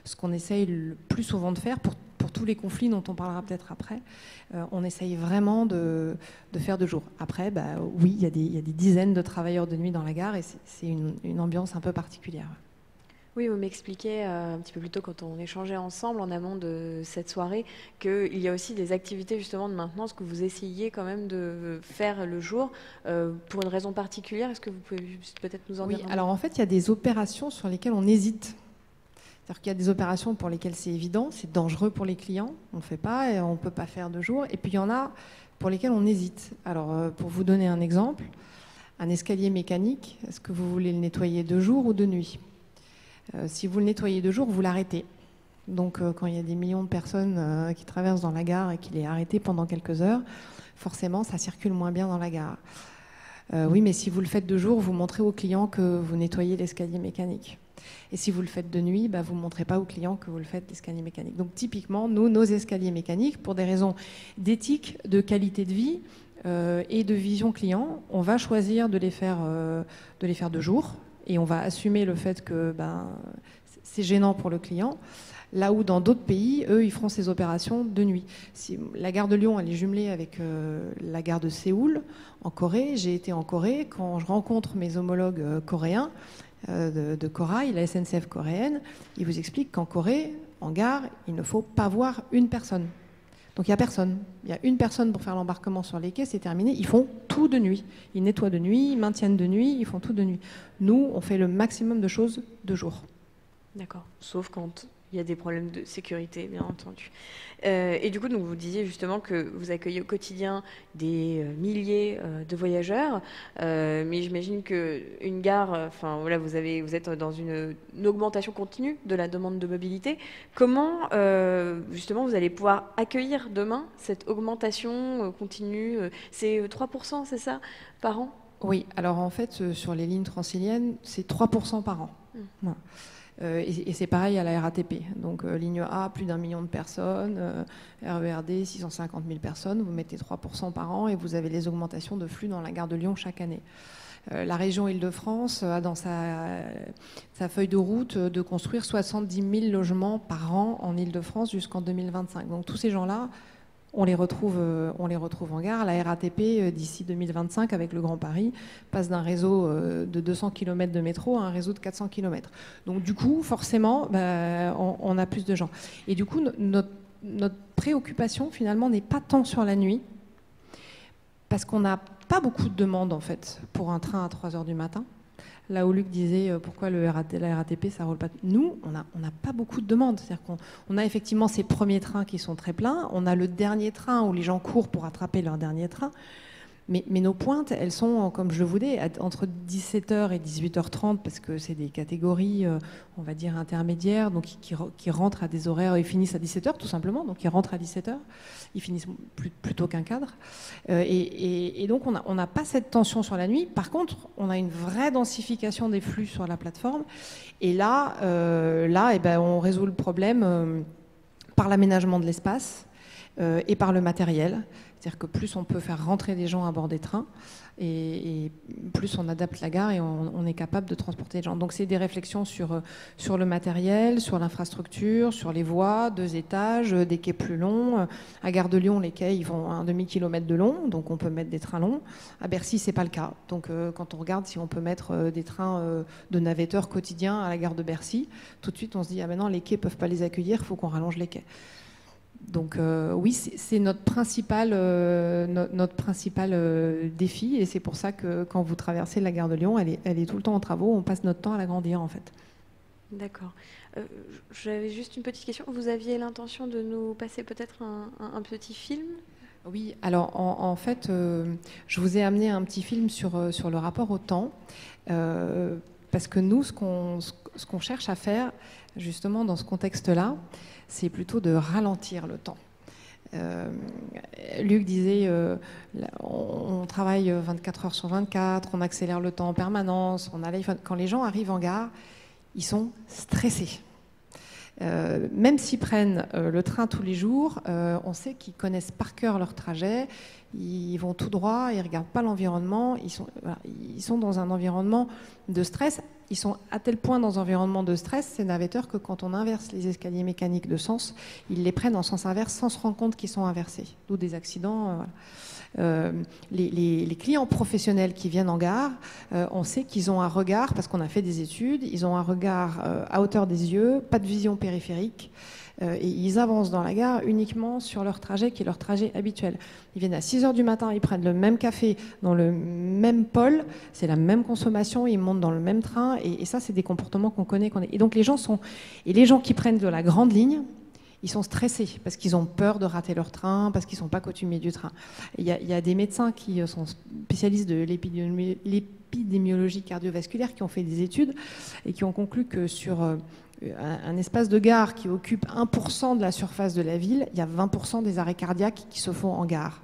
ce qu'on essaye le plus souvent de faire pour tous les conflits dont on parlera peut-être après. On essaye vraiment de faire 2 jours. Après, oui, il y a des dizaines de travailleurs de nuit dans la gare et c'est une ambiance un peu particulière. Oui, vous m'expliquiez un petit peu plus tôt quand on échangeait ensemble en amont de cette soirée qu'il y a aussi des activités justement de maintenance que vous essayez quand même de faire le jour pour une raison particulière. Est-ce que vous pouvez peut-être nous en dire un mot ? Alors en fait, il y a des opérations sur lesquelles on hésite. C'est-à-dire qu'il y a des opérations pour lesquelles c'est évident, c'est dangereux pour les clients, on ne fait pas et on ne peut pas faire 2 jours. Et puis il y en a pour lesquelles on hésite. Alors pour vous donner un exemple, un escalier mécanique, est-ce que vous voulez le nettoyer de jour ou de nuit ? Si vous le nettoyez de jour, vous l'arrêtez. Donc quand il y a des millions de personnes qui traversent dans la gare et qu'il est arrêté pendant quelques heures, forcément ça circule moins bien dans la gare. Oui, mais si vous le faites de jour, vous montrez au client que vous nettoyez l'escalier mécanique. Et si vous le faites de nuit, vous ne montrez pas au client que vous le faites l'escalier mécanique. Donc typiquement, nos escaliers mécaniques, pour des raisons d'éthique, de qualité de vie et de vision client, on va choisir de les faire de jour et on va assumer le fait que c'est gênant pour le client. Là où dans d'autres pays, eux, ils feront ces opérations de nuit. La gare de Lyon, elle est jumelée avec la gare de Séoul, en Corée. J'ai été en Corée. Quand je rencontre mes homologues coréens de Korail, la SNCF coréenne, ils vous expliquent qu'en Corée, en gare, il ne faut pas voir une personne. Donc il n'y a personne. Il y a une personne pour faire l'embarquement sur les quais, c'est terminé. Ils font tout de nuit. Ils nettoient de nuit, ils maintiennent de nuit, ils font tout de nuit. Nous, on fait le maximum de choses de jour. D'accord. Sauf quand il y a des problèmes de sécurité, bien entendu. Et du coup, donc, vous disiez justement que vous accueillez au quotidien des milliers de voyageurs, mais j'imagine qu'une gare, voilà, vous êtes dans une augmentation continue de la demande de mobilité. Comment, justement, vous allez pouvoir accueillir demain cette augmentation continue? C'est 3%, c'est ça, par an? Oui, alors en fait, sur les lignes franciliennes, c'est 3% par an. Voilà. Et c'est pareil à la RATP. Donc ligne A, plus d'1 million de personnes, RERD, 650 000 personnes, vous mettez 3% par an et vous avez les augmentations de flux dans la gare de Lyon chaque année. La région Île-de-France a dans sa feuille de route de construire 70 000 logements par an en Île-de-France jusqu'en 2025. Donc tous ces gens-là, on les retrouve en gare. La RATP, d'ici 2025, avec le Grand Paris, passe d'un réseau de 200 km de métro à un réseau de 400 km. Donc du coup, forcément, on a plus de gens. Et du coup, notre préoccupation, finalement, n'est pas tant sur la nuit, parce qu'on n'a pas beaucoup de demandes, en fait, pour un train à 3 heures du matin. Là où Luc disait pourquoi la RATP ça roule pas. Nous, on n'a pas beaucoup de demandes. C'est-à-dire qu'on a effectivement ces premiers trains qui sont très pleins. On a le dernier train où les gens courent pour attraper leur dernier train. Mais nos pointes, elles sont, comme je vous dis, entre 17h et 18h30, parce que c'est des catégories, on va dire, intermédiaires, donc qui rentrent à des horaires, ils finissent à 17h tout simplement, donc ils rentrent à 17h, ils finissent plutôt qu'un cadre. Et donc on n'a pas cette tension sur la nuit. Par contre, on a une vraie densification des flux sur la plateforme. Et là on résout le problème par l'aménagement de l'espace et par le matériel. C'est-à-dire que plus on peut faire rentrer des gens à bord des trains, et plus on adapte la gare et on est capable de transporter les gens. Donc c'est des réflexions sur le matériel, sur l'infrastructure, sur les voies, 2 étages, des quais plus longs. À Gare de Lyon, les quais ils vont un demi-kilomètre de long, donc on peut mettre des trains longs. À Bercy, c'est pas le cas. Donc quand on regarde si on peut mettre des trains de navetteurs quotidiens à la gare de Bercy, tout de suite on se dit ah ben non, les quais peuvent pas les accueillir, il faut qu'on rallonge les quais. Donc oui, c'est notre principal défi, et c'est pour ça que quand vous traversez la gare de Lyon, elle est tout le temps en travaux, on passe notre temps à l'agrandir en fait. D'accord. J'avais juste une petite question. Vous aviez l'intention de nous passer peut-être un petit film ? Oui, alors en fait, je vous ai amené un petit film sur le rapport au temps, parce que nous, ce qu'on cherche à faire, justement, dans ce contexte-là, c'est plutôt de ralentir le temps. Luc disait, on travaille 24 heures sur 24, on accélère le temps en permanence, on a l'iPhone. Quand les gens arrivent en gare, ils sont stressés. Même s'ils prennent le train tous les jours, on sait qu'ils connaissent par cœur leur trajet, ils vont tout droit, ils ne regardent pas l'environnement, ils sont dans un environnement de stress. Ils sont à tel point dans un environnement de stress, ces navetteurs, que quand on inverse les escaliers mécaniques de sens, ils les prennent en sens inverse sans se rendre compte qu'ils sont inversés, d'où des accidents. Les clients professionnels qui viennent en gare, on sait qu'ils ont un regard, parce qu'on a fait des études, ils ont un regard à hauteur des yeux, pas de vision périphérique, et ils avancent dans la gare uniquement sur leur trajet qui est leur trajet habituel. Ils viennent à 6 heures du matin, ils prennent le même café dans le même pôle, c'est la même consommation, ils montent dans le même train, et ça c'est des comportements qu'on connaît. Et donc les gens qui prennent de la grande ligne, ils sont stressés parce qu'ils ont peur de rater leur train, parce qu'ils ne sont pas coutumiers du train. Il y a des médecins qui sont spécialistes de l'épidémiologie cardiovasculaire qui ont fait des études et qui ont conclu que sur un espace de gare qui occupe 1% de la surface de la ville, il y a 20% des arrêts cardiaques qui se font en gare.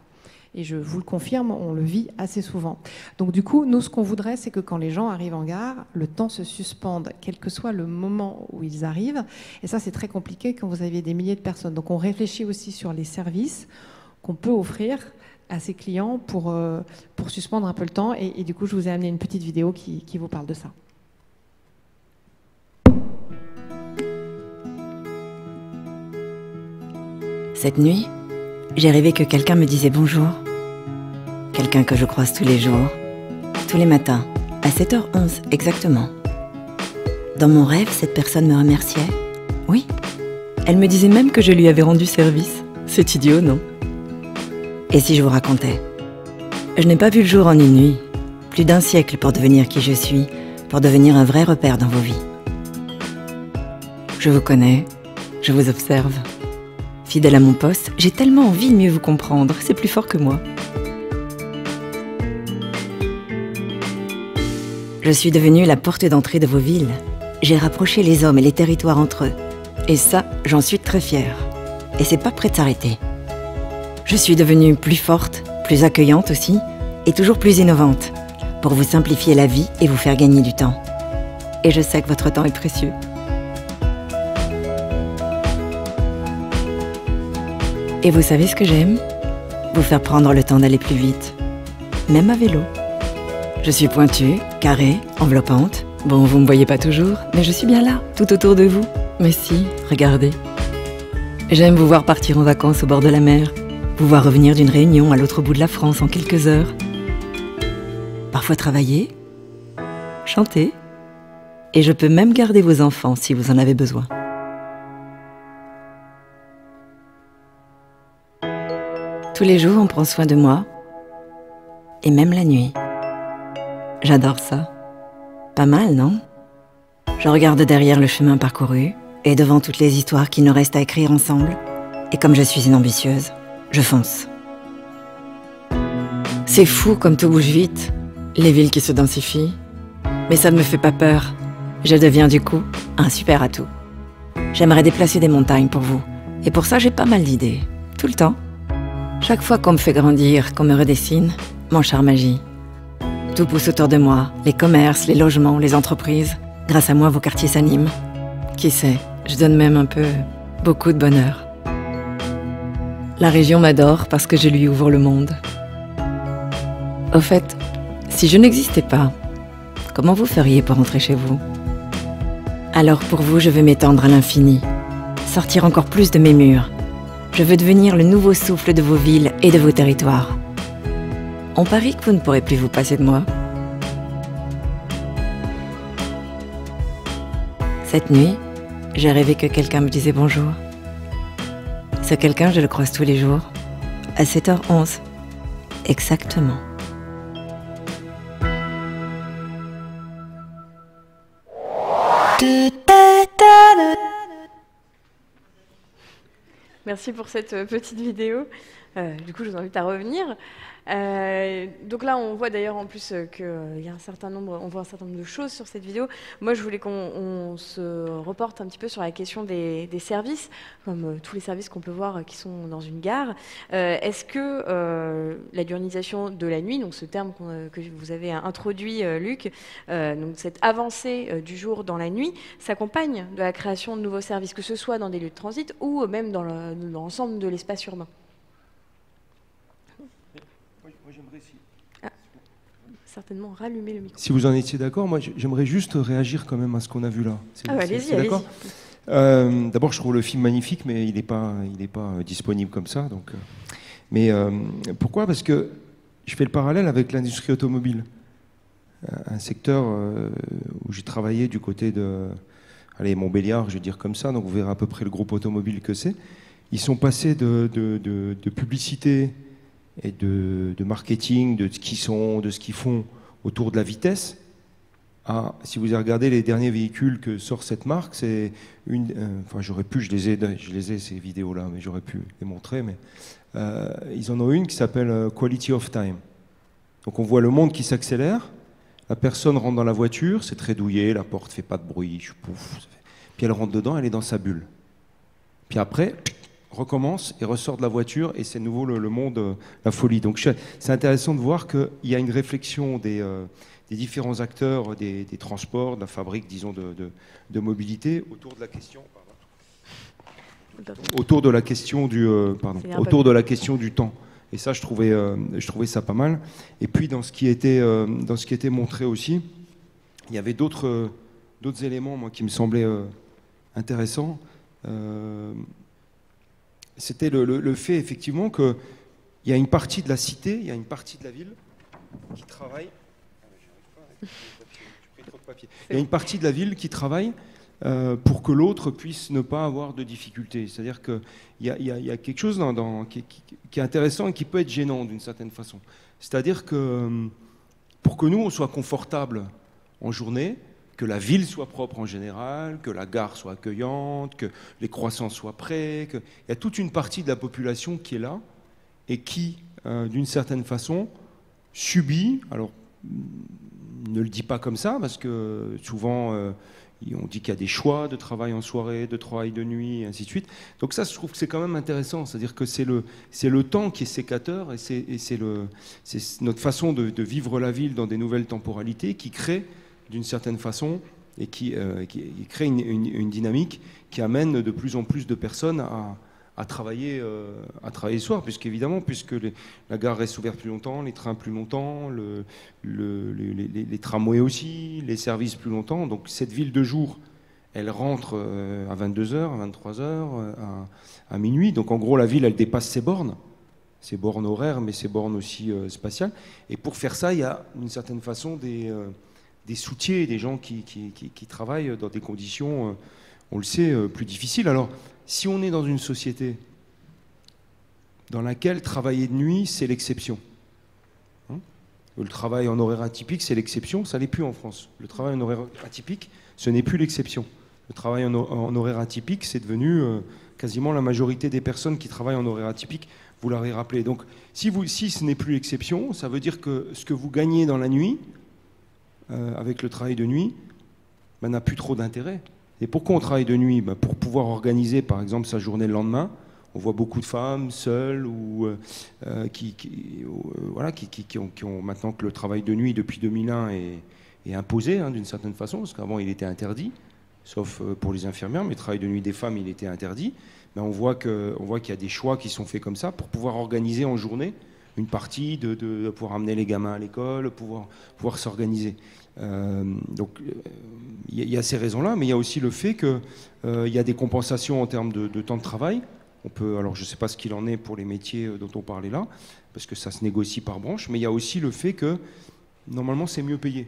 Et je vous le confirme, on le vit assez souvent. Donc du coup, nous, ce qu'on voudrait, c'est que quand les gens arrivent en gare, le temps se suspende, quel que soit le moment où ils arrivent. Et ça, c'est très compliqué quand vous avez des milliers de personnes. Donc on réfléchit aussi sur les services qu'on peut offrir à ces clients pour suspendre un peu le temps. Et du coup, je vous ai amené une petite vidéo qui vous parle de ça. Cette nuit, j'ai rêvé que quelqu'un me disait bonjour. Quelqu'un que je croise tous les jours, tous les matins, à 7h11 exactement. Dans mon rêve, cette personne me remerciait. Oui, elle me disait même que je lui avais rendu service. C'est idiot, non? Et si je vous racontais? Je n'ai pas vu le jour en une nuit. Plus d'1 siècle pour devenir qui je suis, pour devenir un vrai repère dans vos vies. Je vous connais, je vous observe. Fidèle à mon poste, j'ai tellement envie de mieux vous comprendre, c'est plus fort que moi. Je suis devenue la porte d'entrée de vos villes. J'ai rapproché les hommes et les territoires entre eux. Et ça, j'en suis très fière. Et c'est pas prêt de s'arrêter. Je suis devenue plus forte, plus accueillante aussi, et toujours plus innovante, pour vous simplifier la vie et vous faire gagner du temps. Et je sais que votre temps est précieux. Et vous savez ce que j'aime? Vous faire prendre le temps d'aller plus vite. Même à vélo. Je suis pointue, carrée, enveloppante. Bon, vous me voyez pas toujours, mais je suis bien là, tout autour de vous. Mais si, regardez. J'aime vous voir partir en vacances au bord de la mer, vous voir revenir d'une réunion à l'autre bout de la France en quelques heures. Parfois travailler, chanter, et je peux même garder vos enfants si vous en avez besoin. Tous les jours, on prend soin de moi, et même la nuit. J'adore ça. Pas mal, non? Je regarde derrière le chemin parcouru, et devant toutes les histoires qu'il nous reste à écrire ensemble. Et comme je suis une ambitieuse, je fonce. C'est fou comme tout bouge vite, les villes qui se densifient. Mais ça ne me fait pas peur. Je deviens du coup un super atout. J'aimerais déplacer des montagnes pour vous. Et pour ça, j'ai pas mal d'idées. Tout le temps. Chaque fois qu'on me fait grandir, qu'on me redessine, mon charme agit. Tout pousse autour de moi, les commerces, les logements, les entreprises. Grâce à moi, vos quartiers s'animent. Qui sait, je donne même un peu, beaucoup de bonheur. La région m'adore parce que je lui ouvre le monde. Au fait, si je n'existais pas, comment vous feriez pour rentrer chez vous? Alors pour vous, je veux m'étendre à l'infini, sortir encore plus de mes murs. Je veux devenir le nouveau souffle de vos villes et de vos territoires. On parie que vous ne pourrez plus vous passer de moi. Cette nuit, j'ai rêvé que quelqu'un me disait bonjour. Ce quelqu'un, je le croise tous les jours, à 7h11, exactement. Merci pour cette petite vidéo. Du coup, je vous invite à revenir. Donc là, on voit d'ailleurs en plus qu'il y a un certain nombre, on voit un certain nombre de choses sur cette vidéo. Moi, je voulais qu'on se reporte un petit peu sur la question des services, comme tous les services qu'on peut voir qui sont dans une gare. Est-ce que la diurnisation de la nuit, donc ce terme que vous avez introduit, Luc, donc cette avancée du jour dans la nuit, s'accompagne de la création de nouveaux services, que ce soit dans des lieux de transit ou même dans l'ensemble de l'espace urbain? Certainement rallumer le micro. Si vous en étiez d'accord, moi j'aimerais juste réagir quand même à ce qu'on a vu là. Allez-y, d'accord. D'abord, je trouve le film magnifique, mais il n'est pas disponible comme ça. Donc, pourquoi? Parce que je fais le parallèle avec l'industrie automobile, un secteur où j'ai travaillé du côté de Montbéliard, je vais dire comme ça. Donc vous verrez à peu près le groupe automobile que c'est. Ils sont passés de publicité et de marketing, de ce qu'ils sont, de ce qu'ils font autour de la vitesse. Si vous avez regardé les derniers véhicules que sort cette marque, c'est j'aurais pu, je les ai ces vidéos-là, mais j'aurais pu les montrer. Mais ils en ont une qui s'appelle Quality of Time. Donc on voit le monde qui s'accélère. La personne rentre dans la voiture, c'est très douillet, la porte fait pas de bruit, puis elle rentre dedans, elle est dans sa bulle. Puis après, recommence et ressort de la voiture et c'est nouveau le monde, la folie. Donc c'est intéressant de voir qu'il y a une réflexion des différents acteurs des transports, de la fabrique, disons, de mobilité autour de la question, autour de la question du temps. Et ça, je trouvais ça pas mal. Et puis dans ce qui était montré aussi, il y avait d'autres éléments, moi, qui me semblaient intéressants. C'était le fait, effectivement, qu'il y a une partie de la cité, il y a une partie de la ville qui travaille. Il y a une partie de la ville qui travaille pour que l'autre puisse ne pas avoir de difficultés. C'est-à-dire qu'il y a quelque chose qui est intéressant et qui peut être gênant d'une certaine façon. C'est-à-dire que pour que nous, on soit confortable en journée, que la ville soit propre en général, que la gare soit accueillante, que les croissants soient prêts, il y a toute une partie de la population qui est là et qui, d'une certaine façon, subit, alors ne le dit pas comme ça, parce que souvent on dit qu'il y a des choix de travail en soirée, de travail de nuit, et ainsi de suite. Donc ça, je trouve que c'est quand même intéressant, c'est-à-dire que c'est le temps qui est sécateur et c'est notre façon de vivre la ville dans des nouvelles temporalités qui crée d'une certaine façon, et qui crée une dynamique qui amène de plus en plus de personnes à travailler le soir, puisque la gare reste ouverte plus longtemps, les trains plus longtemps, les tramways aussi, les services plus longtemps. Donc cette ville de jour, elle rentre à 22h, à 23h, à minuit. Donc en gros, la ville, elle dépasse ses bornes horaires, mais ses bornes aussi spatiales. Et pour faire ça, il y a d'une certaine façon des soutiers, des gens qui travaillent dans des conditions, on le sait, plus difficiles. Alors, si on est dans une société dans laquelle travailler de nuit, c'est l'exception, le travail en horaire atypique, c'est l'exception, ça n'est plus en France. Le travail en horaire atypique, ce n'est plus l'exception. Le travail en horaire atypique, c'est devenu quasiment la majorité des personnes qui travaillent en horaire atypique, vous l'avez rappelé. Donc, si ce n'est plus l'exception, ça veut dire que ce que vous gagnez dans la nuit, avec le travail de nuit, n'a plus trop d'intérêt. Et pourquoi on travaille de nuit? Pour pouvoir organiser, par exemple, sa journée le lendemain. On voit beaucoup de femmes seules ou qui ont maintenant que le travail de nuit depuis 2001 est imposé d'une certaine façon, parce qu'avant il était interdit, sauf pour les infirmières, mais le travail de nuit des femmes il était interdit. Mais on voit qu'il y a des choix qui sont faits comme ça pour pouvoir organiser en journée une partie, de pouvoir amener les gamins à l'école, pouvoir s'organiser. Donc il y a ces raisons-là, mais il y a aussi le fait qu'il y a des compensations en termes de temps de travail. Alors je ne sais pas ce qu'il en est pour les métiers dont on parlait là, parce que ça se négocie par branche, mais il y a aussi le fait que normalement c'est mieux payé.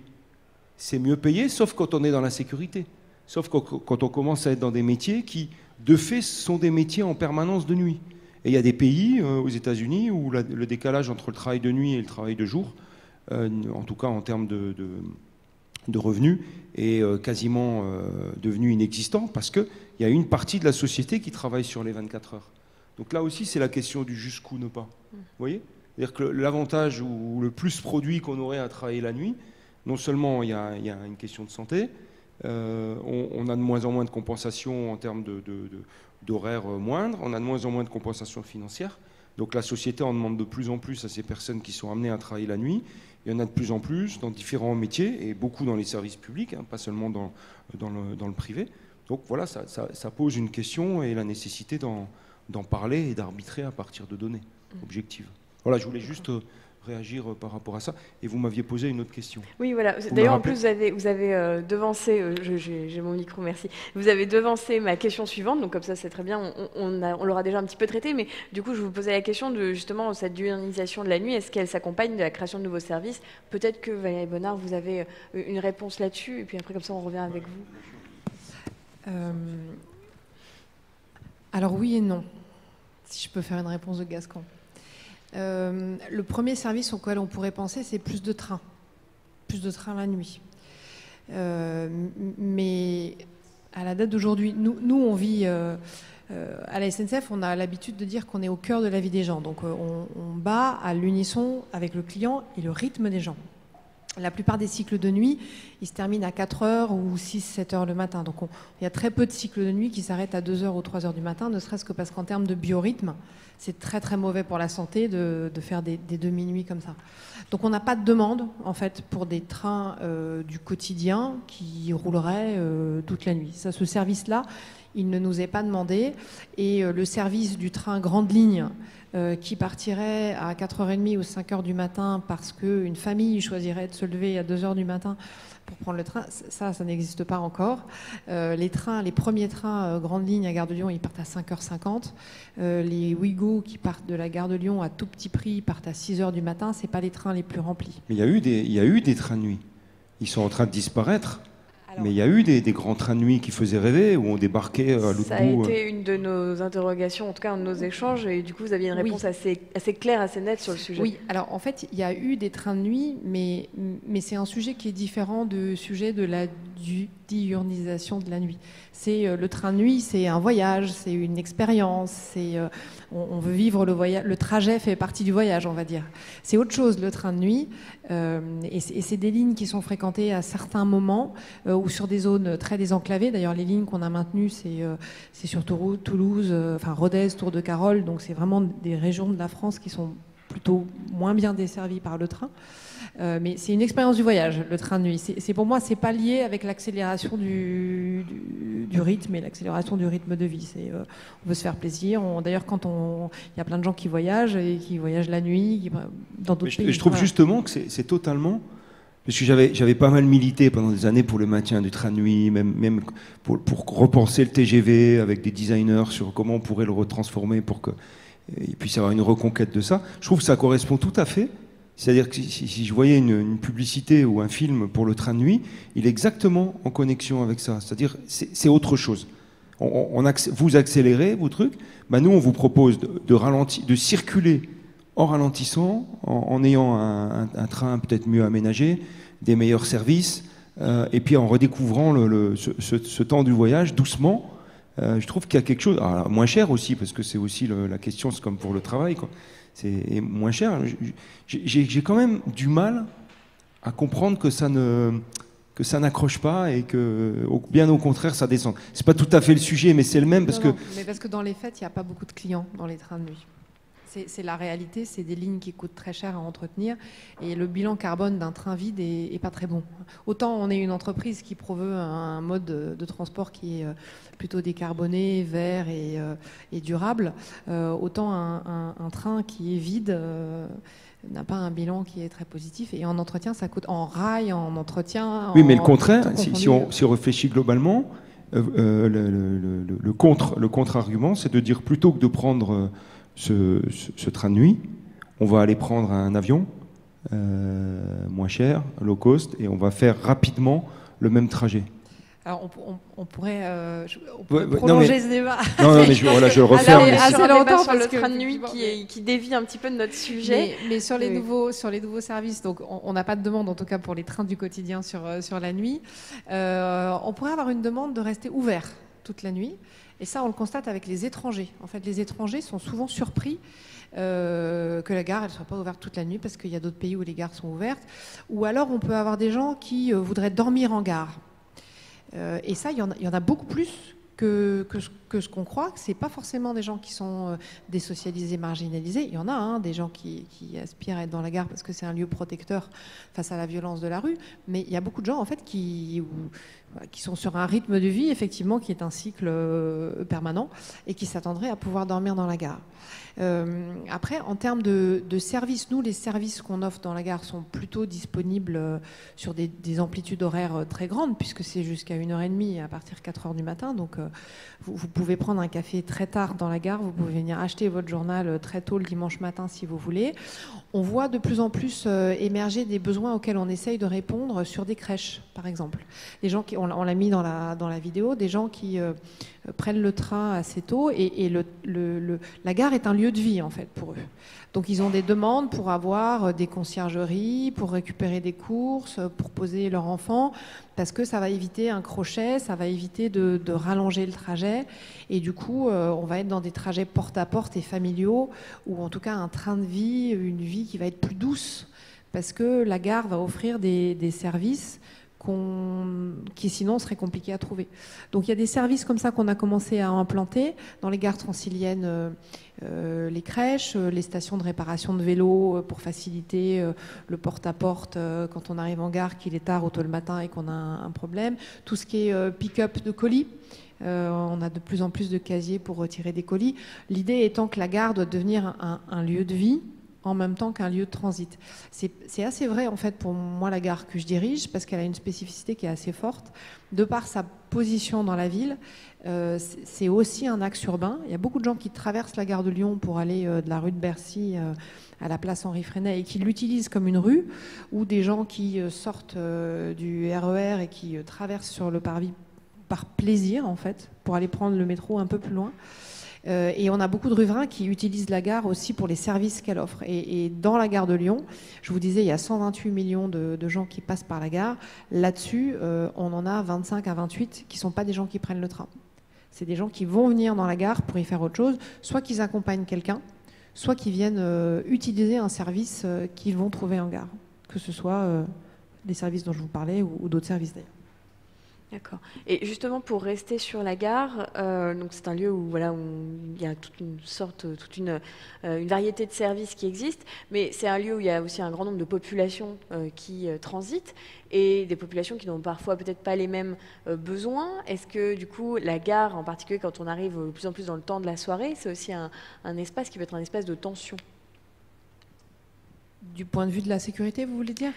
C'est mieux payé, sauf quand on est dans la sécurité. Sauf quand on commence à être dans des métiers qui, de fait, sont des métiers en permanence de nuit. Et il y a des pays, aux États-Unis, où le décalage entre le travail de nuit et le travail de jour, en tout cas en termes de revenus, est quasiment devenu inexistant, parce qu'il y a une partie de la société qui travaille sur les 24 heures. Donc là aussi, c'est la question du jusqu'où ne pas. Vous voyez? C'est-à-dire que l'avantage ou le plus produit qu'on aurait à travailler la nuit, non seulement il y a une question de santé, on a de moins en moins de compensation en termes d'horaires moindres, on a de moins en moins de compensation financière. Donc la société en demande de plus en plus à ces personnes qui sont amenées à travailler la nuit. Il y en a de plus en plus dans différents métiers et beaucoup dans les services publics, hein, pas seulement dans le privé. Donc voilà, ça pose une question et la nécessité d'en parler et d'arbitrer à partir de données objectives. Voilà, je voulais juste réagir par rapport à ça. Et vous m'aviez posé une autre question. Oui, voilà. D'ailleurs, en plus, vous avez devancé, j'ai mon micro, merci. Vous avez devancé ma question suivante, donc comme ça, c'est très bien. On l'aura déjà un petit peu traité, mais du coup, je vous posais la question de justement cette dynamisation de la nuit. Est-ce qu'elle s'accompagne de la création de nouveaux services? Peut-être que Valérie Bonnard, vous avez une réponse là-dessus, et puis après, comme ça, on revient avec vous. Alors oui et non, si je peux faire une réponse de Gascon. Le premier service auquel on pourrait penser, c'est plus de trains la nuit. Mais à la date d'aujourd'hui, nous on vit à la SNCF, on a l'habitude de dire qu'on est au cœur de la vie des gens. Donc on bat à l'unisson avec le client et le rythme des gens. La plupart des cycles de nuit, ils se terminent à 4 heures ou 6-7 heures le matin. Donc il y a très peu de cycles de nuit qui s'arrêtent à 2 heures ou 3 heures du matin, ne serait-ce que parce qu'en termes de biorhythme, c'est très très mauvais pour la santé de faire des demi-nuits comme ça. Donc on n'a pas de demande en fait pour des trains du quotidien qui rouleraient toute la nuit. Ça, ce service-là, il ne nous est pas demandé. Et le service du train grande ligne qui partirait à 4h30 ou 5h du matin parce qu'une famille choisirait de se lever à 2h du matin pour prendre le train, ça n'existe pas encore. Les premiers trains grande ligne à Gare de Lyon, ils partent à 5h50. Les Ouigo qui partent de la Gare de Lyon à tout petit prix partent à 6h du matin. C'est pas les trains les plus remplis. Mais il y a eu des trains de nuit. Ils sont en train de disparaître. Mais il y a eu des grands trains de nuit qui faisaient rêver, où on débarquait à l'autre bout. Ça a été une de nos interrogations, en tout cas un de nos échanges, et du coup vous aviez une réponse assez claire, assez nette sur le sujet. Oui, alors en fait il y a eu des trains de nuit, mais c'est un sujet qui est différent du sujet de la diurnisation de la nuit. Le train de nuit, c'est un voyage, c'est une expérience, on veut vivre le voyage, le trajet fait partie du voyage, on va dire. C'est autre chose le train de nuit, et c'est des lignes qui sont fréquentées à certains moments ou sur des zones très désenclavées. D'ailleurs, les lignes qu'on a maintenues, c'est sur Toulouse, Rodez, Tour de Carol, donc c'est vraiment des régions de la France qui sont plutôt moins bien desservies par le train. Mais c'est une expérience du voyage, le train de nuit. Pour moi, c'est pas lié avec l'accélération du rythme et l'accélération du rythme de vie. On veut se faire plaisir. D'ailleurs, il y a plein de gens qui voyagent et qui voyagent la nuit, dans d'autres pays. Je trouve justement que c'est totalement... Parce que j'avais pas mal milité pendant des années pour le maintien du train de nuit, même pour repenser le TGV avec des designers sur comment on pourrait le retransformer pour qu'il puisse y avoir une reconquête de ça. Je trouve que ça correspond tout à fait. C'est-à-dire que si je voyais une publicité ou un film pour le train de nuit, il est exactement en connexion avec ça. C'est-à-dire c'est autre chose. Vous accélérez vos trucs, nous on vous propose de circuler en ralentissant, en ayant un train peut-être mieux aménagé, des meilleurs services, et puis en redécouvrant ce temps du voyage doucement. Je trouve qu'il y a quelque chose, alors, moins cher aussi, parce que c'est aussi la question, c'est comme pour le travail, quoi. C'est moins cher. J'ai quand même du mal à comprendre que ça n'accroche pas et que, bien au contraire, ça descend. C'est pas tout à fait le sujet, mais c'est le même parce mais parce que dans les faits, il n'y a pas beaucoup de clients dans les trains de nuit. C'est la réalité, c'est des lignes qui coûtent très cher à entretenir et le bilan carbone d'un train vide est pas très bon. Autant on est une entreprise qui promeut un mode de transport qui est plutôt décarboné, vert et durable, autant un train qui est vide n'a pas un bilan qui est très positif et en entretien ça coûte, en rail, en entretien... Oui, mais le contraire, si on réfléchit globalement, le contre-argument, c'est de dire plutôt que de prendre... Ce train de nuit, on va aller prendre un avion moins cher, low cost, et on va faire rapidement le même trajet. Alors on pourrait prolonger ce débat. Non, mais je le referme. Assez longtemps sur le train de nuit qui dévie un petit peu de notre sujet. Mais sur les nouveaux services, donc on n'a pas de demande en tout cas pour les trains du quotidien sur la nuit. On pourrait avoir une demande de rester ouvert toute la nuit. Et ça, on le constate avec les étrangers. En fait, les étrangers sont souvent surpris que la gare ne soit pas ouverte toute la nuit parce qu'il y a d'autres pays où les gares sont ouvertes. Ou alors, on peut avoir des gens qui voudraient dormir en gare. Et ça, il y en a beaucoup plus que ce qu'on croit. Ce n'est pas forcément des gens qui sont désocialisés, marginalisés. Il y en a des gens qui aspirent à être dans la gare parce que c'est un lieu protecteur face à la violence de la rue. Mais il y a beaucoup de gens en fait, qui sont sur un rythme de vie, effectivement, qui est un cycle permanent et qui s'attendraient à pouvoir dormir dans la gare. Après, en termes de services, nous, les services qu'on offre dans la gare sont plutôt disponibles sur des amplitudes horaires très grandes, puisque c'est jusqu'à 1h30 à partir de 4h du matin. Donc, vous pouvez prendre un café très tard dans la gare, vous pouvez venir acheter votre journal très tôt le dimanche matin si vous voulez. On voit de plus en plus émerger des besoins auxquels on essaye de répondre sur des crèches, par exemple. Les gens qui, on l'a mis dans la vidéo, des gens qui prennent le train assez tôt et la gare est un lieu de vie en fait pour eux. Donc ils ont des demandes pour avoir des conciergeries, pour récupérer des courses, pour poser leur enfant, parce que ça va éviter un crochet, ça va éviter de rallonger le trajet. Et du coup, on va être dans des trajets porte à porte et familiaux, ou en tout cas un train de vie, une vie qui va être plus douce, parce que la gare va offrir des services qui sinon seraient compliqués à trouver. Donc il y a des services comme ça qu'on a commencé à implanter dans les gares franciliennes, les crèches, les stations de réparation de vélos pour faciliter le porte-à-porte quand on arrive en gare, qu'il est tard ou tôt le matin et qu'on a un problème. Tout ce qui est pick-up de colis. On a de plus en plus de casiers pour retirer des colis. L'idée étant que la gare doit devenir un lieu de vie en même temps qu'un lieu de transit. C'est assez vrai en fait pour moi la gare que je dirige parce qu'elle a une spécificité qui est assez forte. De par sa position dans la ville, c'est aussi un axe urbain. Il y a beaucoup de gens qui traversent la gare de Lyon pour aller de la rue de Bercy à la place Henri Freinet et qui l'utilisent comme une rue, ou des gens qui sortent du RER et qui traversent sur le parvis par plaisir en fait, pour aller prendre le métro un peu plus loin. Et on a beaucoup de riverains qui utilisent la gare aussi pour les services qu'elle offre. Et dans la gare de Lyon, je vous disais, il y a 128 millions de gens qui passent par la gare. Là-dessus, on en a 25 à 28 qui ne sont pas des gens qui prennent le train. C'est des gens qui vont venir dans la gare pour y faire autre chose, soit qu'ils accompagnent quelqu'un, soit qu'ils viennent utiliser un service qu'ils vont trouver en gare, que ce soit les services dont je vous parlais ou d'autres services d'ailleurs. D'accord. Et justement, pour rester sur la gare, donc c'est un lieu où voilà, il y a toute une variété de services qui existent, mais c'est un lieu où il y a aussi un grand nombre de populations qui transitent et des populations qui n'ont parfois peut-être pas les mêmes besoins. Est-ce que du coup, la gare, en particulier quand on arrive de plus en plus dans le temps de la soirée, c'est aussi un espace qui peut être un espace de tension? Du point de vue de la sécurité, vous voulez dire ?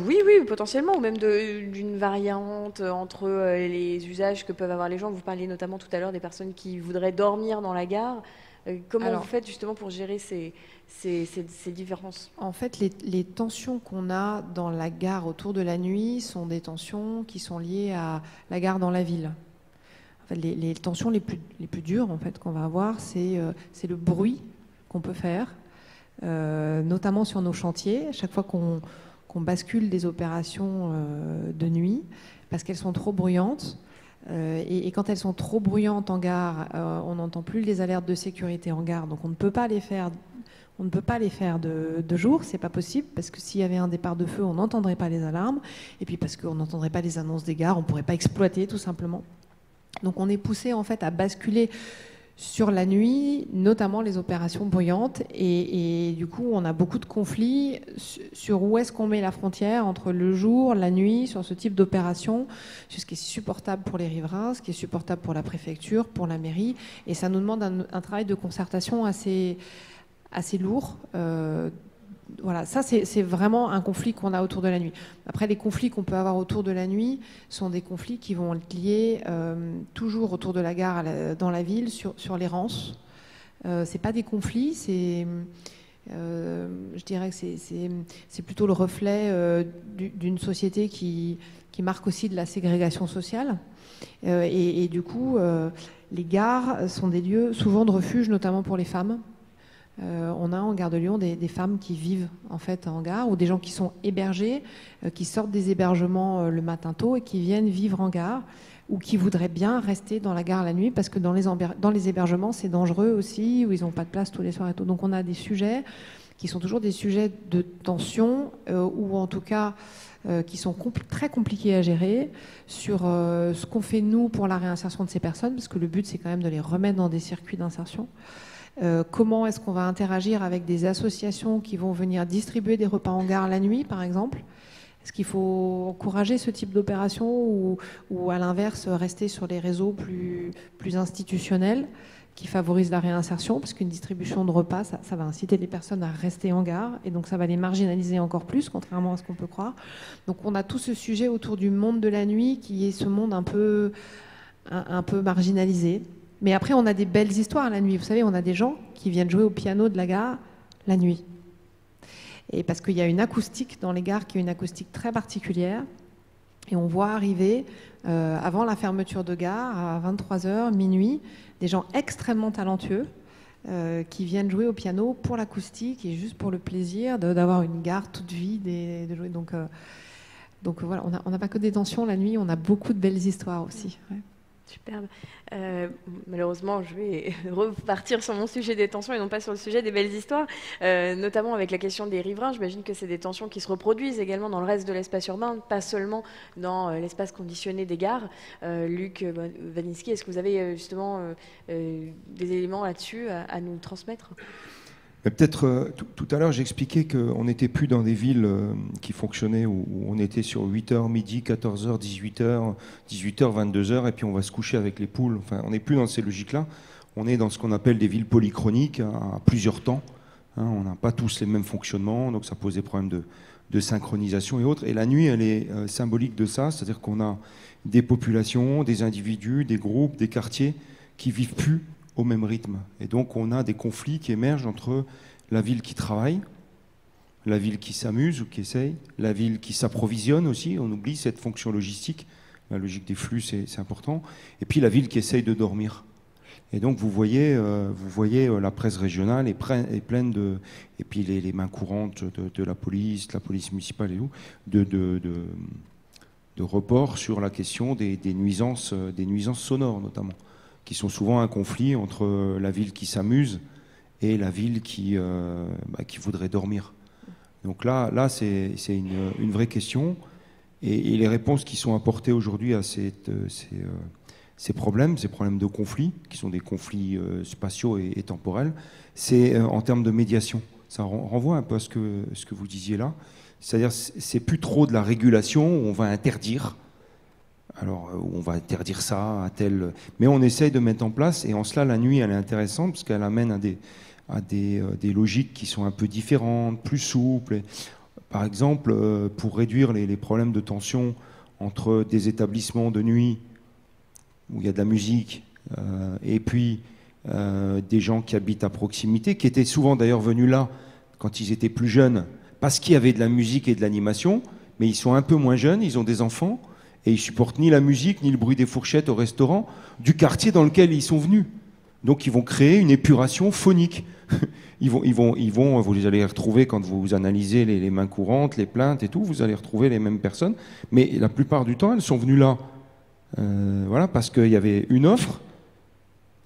Oui, potentiellement, ou même d'une variante entre les usages que peuvent avoir les gens. Vous parliez notamment tout à l'heure des personnes qui voudraient dormir dans la gare. Comment vous faites justement pour gérer ces différences ? En fait, les tensions qu'on a dans la gare autour de la nuit sont des tensions qui sont liées à la gare dans la ville. En fait, les tensions les plus dures en fait, qu'on va avoir, c'est le bruit qu'on peut faire. Notamment sur nos chantiers, à chaque fois qu'on bascule des opérations de nuit, parce qu'elles sont trop bruyantes. Et quand elles sont trop bruyantes en gare, on n'entend plus les alertes de sécurité en gare, donc on ne peut pas les faire. On ne peut pas les faire de jour, c'est pas possible, parce que s'il y avait un départ de feu, on n'entendrait pas les alarmes, et puis parce qu'on n'entendrait pas les annonces des gares, on ne pourrait pas exploiter tout simplement. Donc on est poussé en fait à basculer sur la nuit, notamment les opérations bruyantes, et du coup on a beaucoup de conflits sur où est-ce qu'on met la frontière entre le jour, la nuit, sur ce type d'opération, ce qui est supportable pour les riverains, ce qui est supportable pour la préfecture, pour la mairie, et ça nous demande un travail de concertation assez lourd. Voilà, ça c'est vraiment un conflit qu'on a autour de la nuit. Après, les conflits qu'on peut avoir autour de la nuit sont des conflits qui vont être liés toujours autour de la gare dans la ville sur l'errance. C'est pas des conflits, je dirais que c'est plutôt le reflet d'une société qui marque aussi de la ségrégation sociale. Et du coup, les gares sont des lieux souvent de refuge, notamment pour les femmes. On a en gare de Lyon des femmes qui vivent en fait en gare, ou des gens qui sont hébergés, qui sortent des hébergements le matin tôt et qui viennent vivre en gare, ou qui voudraient bien rester dans la gare la nuit parce que dans les hébergements c'est dangereux aussi, où ils n'ont pas de place tous les soirs et tout. Donc on a des sujets qui sont toujours des sujets de tension, ou en tout cas qui sont très compliqués à gérer, sur ce qu'on fait nous pour la réinsertion de ces personnes, parce que le but c'est quand même de les remettre dans des circuits d'insertion. Comment est-ce qu'on va interagir avec des associations qui vont venir distribuer des repas en gare la nuit, par exemple? Est-ce qu'il faut encourager ce type d'opération, ou à l'inverse rester sur les réseaux plus institutionnels qui favorisent la réinsertion? Parce qu'une distribution de repas, ça va inciter les personnes à rester en gare, et donc ça va les marginaliser encore plus, contrairement à ce qu'on peut croire. Donc on a tout ce sujet autour du monde de la nuit, qui est ce monde un peu marginalisé. Mais après, on a des belles histoires la nuit. Vous savez, on a des gens qui viennent jouer au piano de la gare la nuit. Et parce qu'il y a une acoustique dans les gares qui est une acoustique très particulière. Et on voit arriver, avant la fermeture de gare, à 23h, minuit, des gens extrêmement talentueux qui viennent jouer au piano pour l'acoustique et juste pour le plaisir d'avoir une gare toute vide et de jouer. Donc voilà, on n'a pas que des tensions la nuit, on a beaucoup de belles histoires aussi. Ouais. Superbe. Malheureusement, je vais repartir sur mon sujet des tensions et non pas sur le sujet des belles histoires, notamment avec la question des riverains. J'imagine que c'est des tensions qui se reproduisent également dans le reste de l'espace urbain, pas seulement dans l'espace conditionné des gares. Luc Wanitzki, est-ce que vous avez justement des éléments là-dessus à nous transmettre ? Peut-être tout à l'heure, j'expliquais qu'on n'était plus dans des villes qui fonctionnaient où on était sur 8h, midi, 14h, 18h, 18h, 22h, et puis on va se coucher avec les poules. Enfin, on n'est plus dans ces logiques-là. On est dans ce qu'on appelle des villes polychroniques à plusieurs temps. On n'a pas tous les mêmes fonctionnements, donc ça pose des problèmes de synchronisation et autres. Et la nuit, elle est symbolique de ça, c'est-à-dire qu'on a des populations, des individus, des groupes, des quartiers qui vivent plus au même rythme. Et donc on a des conflits qui émergent entre la ville qui travaille, la ville qui s'amuse ou qui essaye, la ville qui s'approvisionne aussi, on oublie cette fonction logistique, la logique des flux c'est important, et puis la ville qui essaye de dormir. Et donc vous voyez la presse régionale est pleine de... Et puis les mains courantes de la police municipale et tout, de reports sur la question des nuisances sonores notamment, qui sont souvent un conflit entre la ville qui s'amuse et la ville qui voudrait dormir. Donc là c'est une vraie question. Et les réponses qui sont apportées aujourd'hui à ces problèmes de conflit, qui sont des conflits spatiaux et temporels, c'est en termes de médiation. Ça renvoie un peu à ce que vous disiez là. C'est-à-dire c'est plus trop de la régulation où on va interdire. Alors, on va interdire ça à tel... Mais on essaye de mettre en place, et en cela, la nuit, elle est intéressante, parce qu'elle amène à des logiques qui sont un peu différentes, plus souples. Par exemple, pour réduire les problèmes de tension entre des établissements de nuit, où il y a de la musique, et puis des gens qui habitent à proximité, qui étaient souvent d'ailleurs venus là, quand ils étaient plus jeunes, parce qu'il y avait de la musique et de l'animation, mais ils sont un peu moins jeunes, ils ont des enfants, et ils supportent ni la musique, ni le bruit des fourchettes au restaurant du quartier dans lequel ils sont venus. Donc ils vont créer une épuration phonique. Vous allez les retrouver quand vous analysez les mains courantes, les plaintes et tout, vous allez retrouver les mêmes personnes, mais la plupart du temps, elles sont venues là. Voilà, parce qu'il y avait une offre,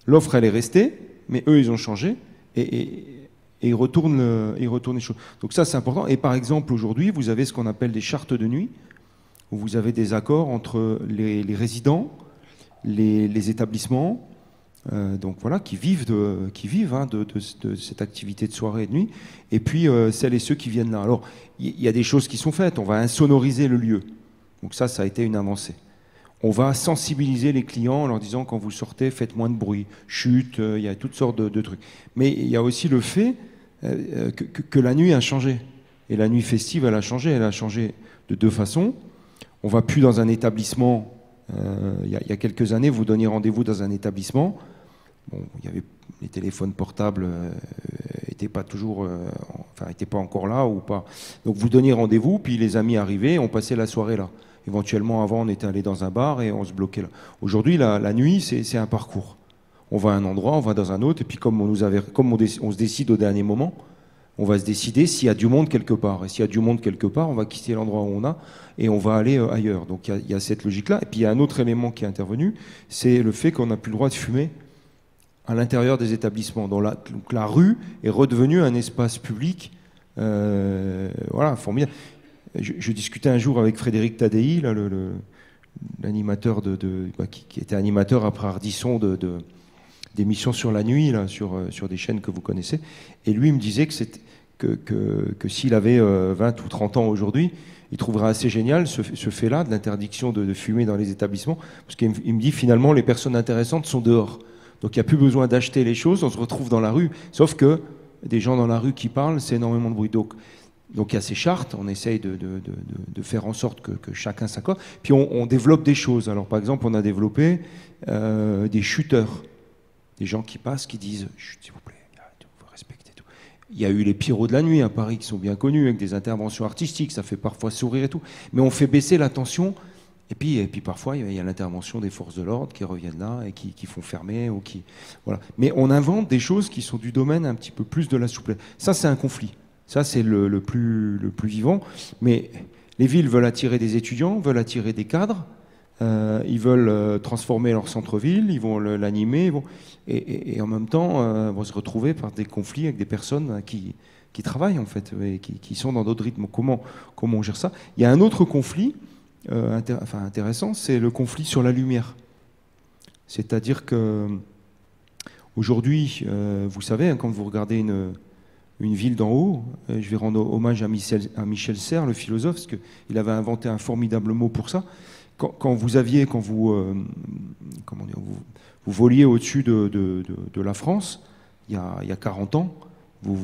l'offre elle est restée, mais eux ils ont changé, et ils retournent les choses. Donc ça c'est important. Et par exemple aujourd'hui, vous avez ce qu'on appelle des chartes de nuit, où vous avez des accords entre les résidents, les établissements, donc voilà, qui vivent de cette activité de soirée et de nuit, et puis celles et ceux qui viennent là. Alors, il y a des choses qui sont faites. On va insonoriser le lieu. Donc ça a été une avancée. On va sensibiliser les clients en leur disant, quand vous sortez, faites moins de bruit, chut, il y a toutes sortes de trucs. Mais il y a aussi le fait que la nuit a changé. Et la nuit festive, elle a changé de deux façons. On ne va plus dans un établissement. Il y a quelques années, vous donniez rendez-vous dans un établissement. Bon, il y avait les téléphones portables n'étaient pas encore là ou pas. Donc vous donniez rendez-vous, puis les amis arrivaient, on passait la soirée là. Éventuellement, avant, on était allé dans un bar et on se bloquait là. Aujourd'hui, la nuit, c'est un parcours. On va à un endroit, on va dans un autre, et puis comme on se décide au dernier moment, on va se décider s'il y a du monde quelque part. Et s'il y a du monde quelque part, on va quitter l'endroit où on a et on va aller ailleurs. Donc il y a cette logique-là. Et puis il y a un autre élément qui est intervenu, c'est le fait qu'on n'a plus le droit de fumer à l'intérieur des établissements. Donc la rue est redevenue un espace public, voilà, formidable. Je discutais un jour avec Frédéric Tadei, là, l'animateur qui était animateur après Ardisson d'émissions sur la nuit, là, sur des chaînes que vous connaissez. Et lui, il me disait que s'il avait 20 ou 30 ans aujourd'hui, il trouverait assez génial ce fait-là, de l'interdiction de fumer dans les établissements, parce qu'il me dit finalement, les personnes intéressantes sont dehors. Donc il n'y a plus besoin d'acheter les choses, on se retrouve dans la rue. Sauf que des gens dans la rue qui parlent, c'est énormément de bruit. Donc il y a ces chartes, on essaye de faire en sorte que chacun s'accorde. Puis on développe des choses. Alors par exemple, on a développé des shooters. Des gens qui passent, qui disent « Chut, s'il vous plaît, vous respectez tout ». Il y a eu les pyros de la nuit à Paris qui sont bien connus, avec des interventions artistiques, ça fait parfois sourire et tout. Mais on fait baisser la tension, et puis parfois il y a l'intervention des forces de l'ordre qui reviennent là et qui font fermer. Voilà. Mais on invente des choses qui sont du domaine un petit peu plus de la souplesse. Ça, c'est un conflit. Ça, c'est le plus vivant. Mais les villes veulent attirer des étudiants, veulent attirer des cadres. Ils veulent transformer leur centre-ville, ils vont l'animer, et en même temps vont se retrouver par des conflits avec des personnes qui travaillent en fait, et qui sont dans d'autres rythmes. Comment on gère ça? Il y a un autre conflit intéressant, c'est le conflit sur la lumière. C'est-à-dire que aujourd'hui, vous savez, hein, quand vous regardez une ville d'en haut, je vais rendre hommage à Michel Serres, le philosophe, parce qu'il avait inventé un formidable mot pour ça. Quand vous voliez au-dessus de la France, il y a 40 ans, vous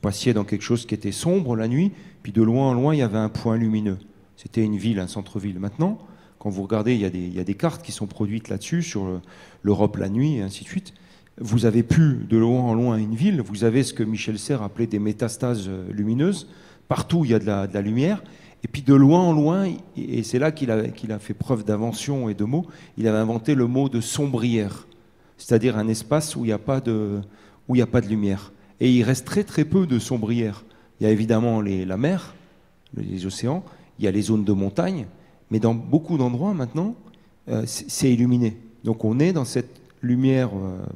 passiez dans quelque chose qui était sombre la nuit, puis de loin en loin, il y avait un point lumineux. C'était une ville, un centre-ville. Maintenant, quand vous regardez, il y a des cartes qui sont produites là-dessus, sur l'Europe la nuit, et ainsi de suite. Vous avez plus de loin en loin une ville, vous avez ce que Michel Serres appelait des métastases lumineuses. Partout, il y a de la lumière. Et puis de loin en loin, et c'est là qu'il a fait preuve d'invention et de mots, il avait inventé le mot de sombrière, c'est-à-dire un espace où il n'y a pas de lumière. Et il reste très très peu de sombrière. Il y a évidemment la mer, les océans, il y a les zones de montagne, mais dans beaucoup d'endroits maintenant, c'est illuminé. Donc on est dans cette lumière,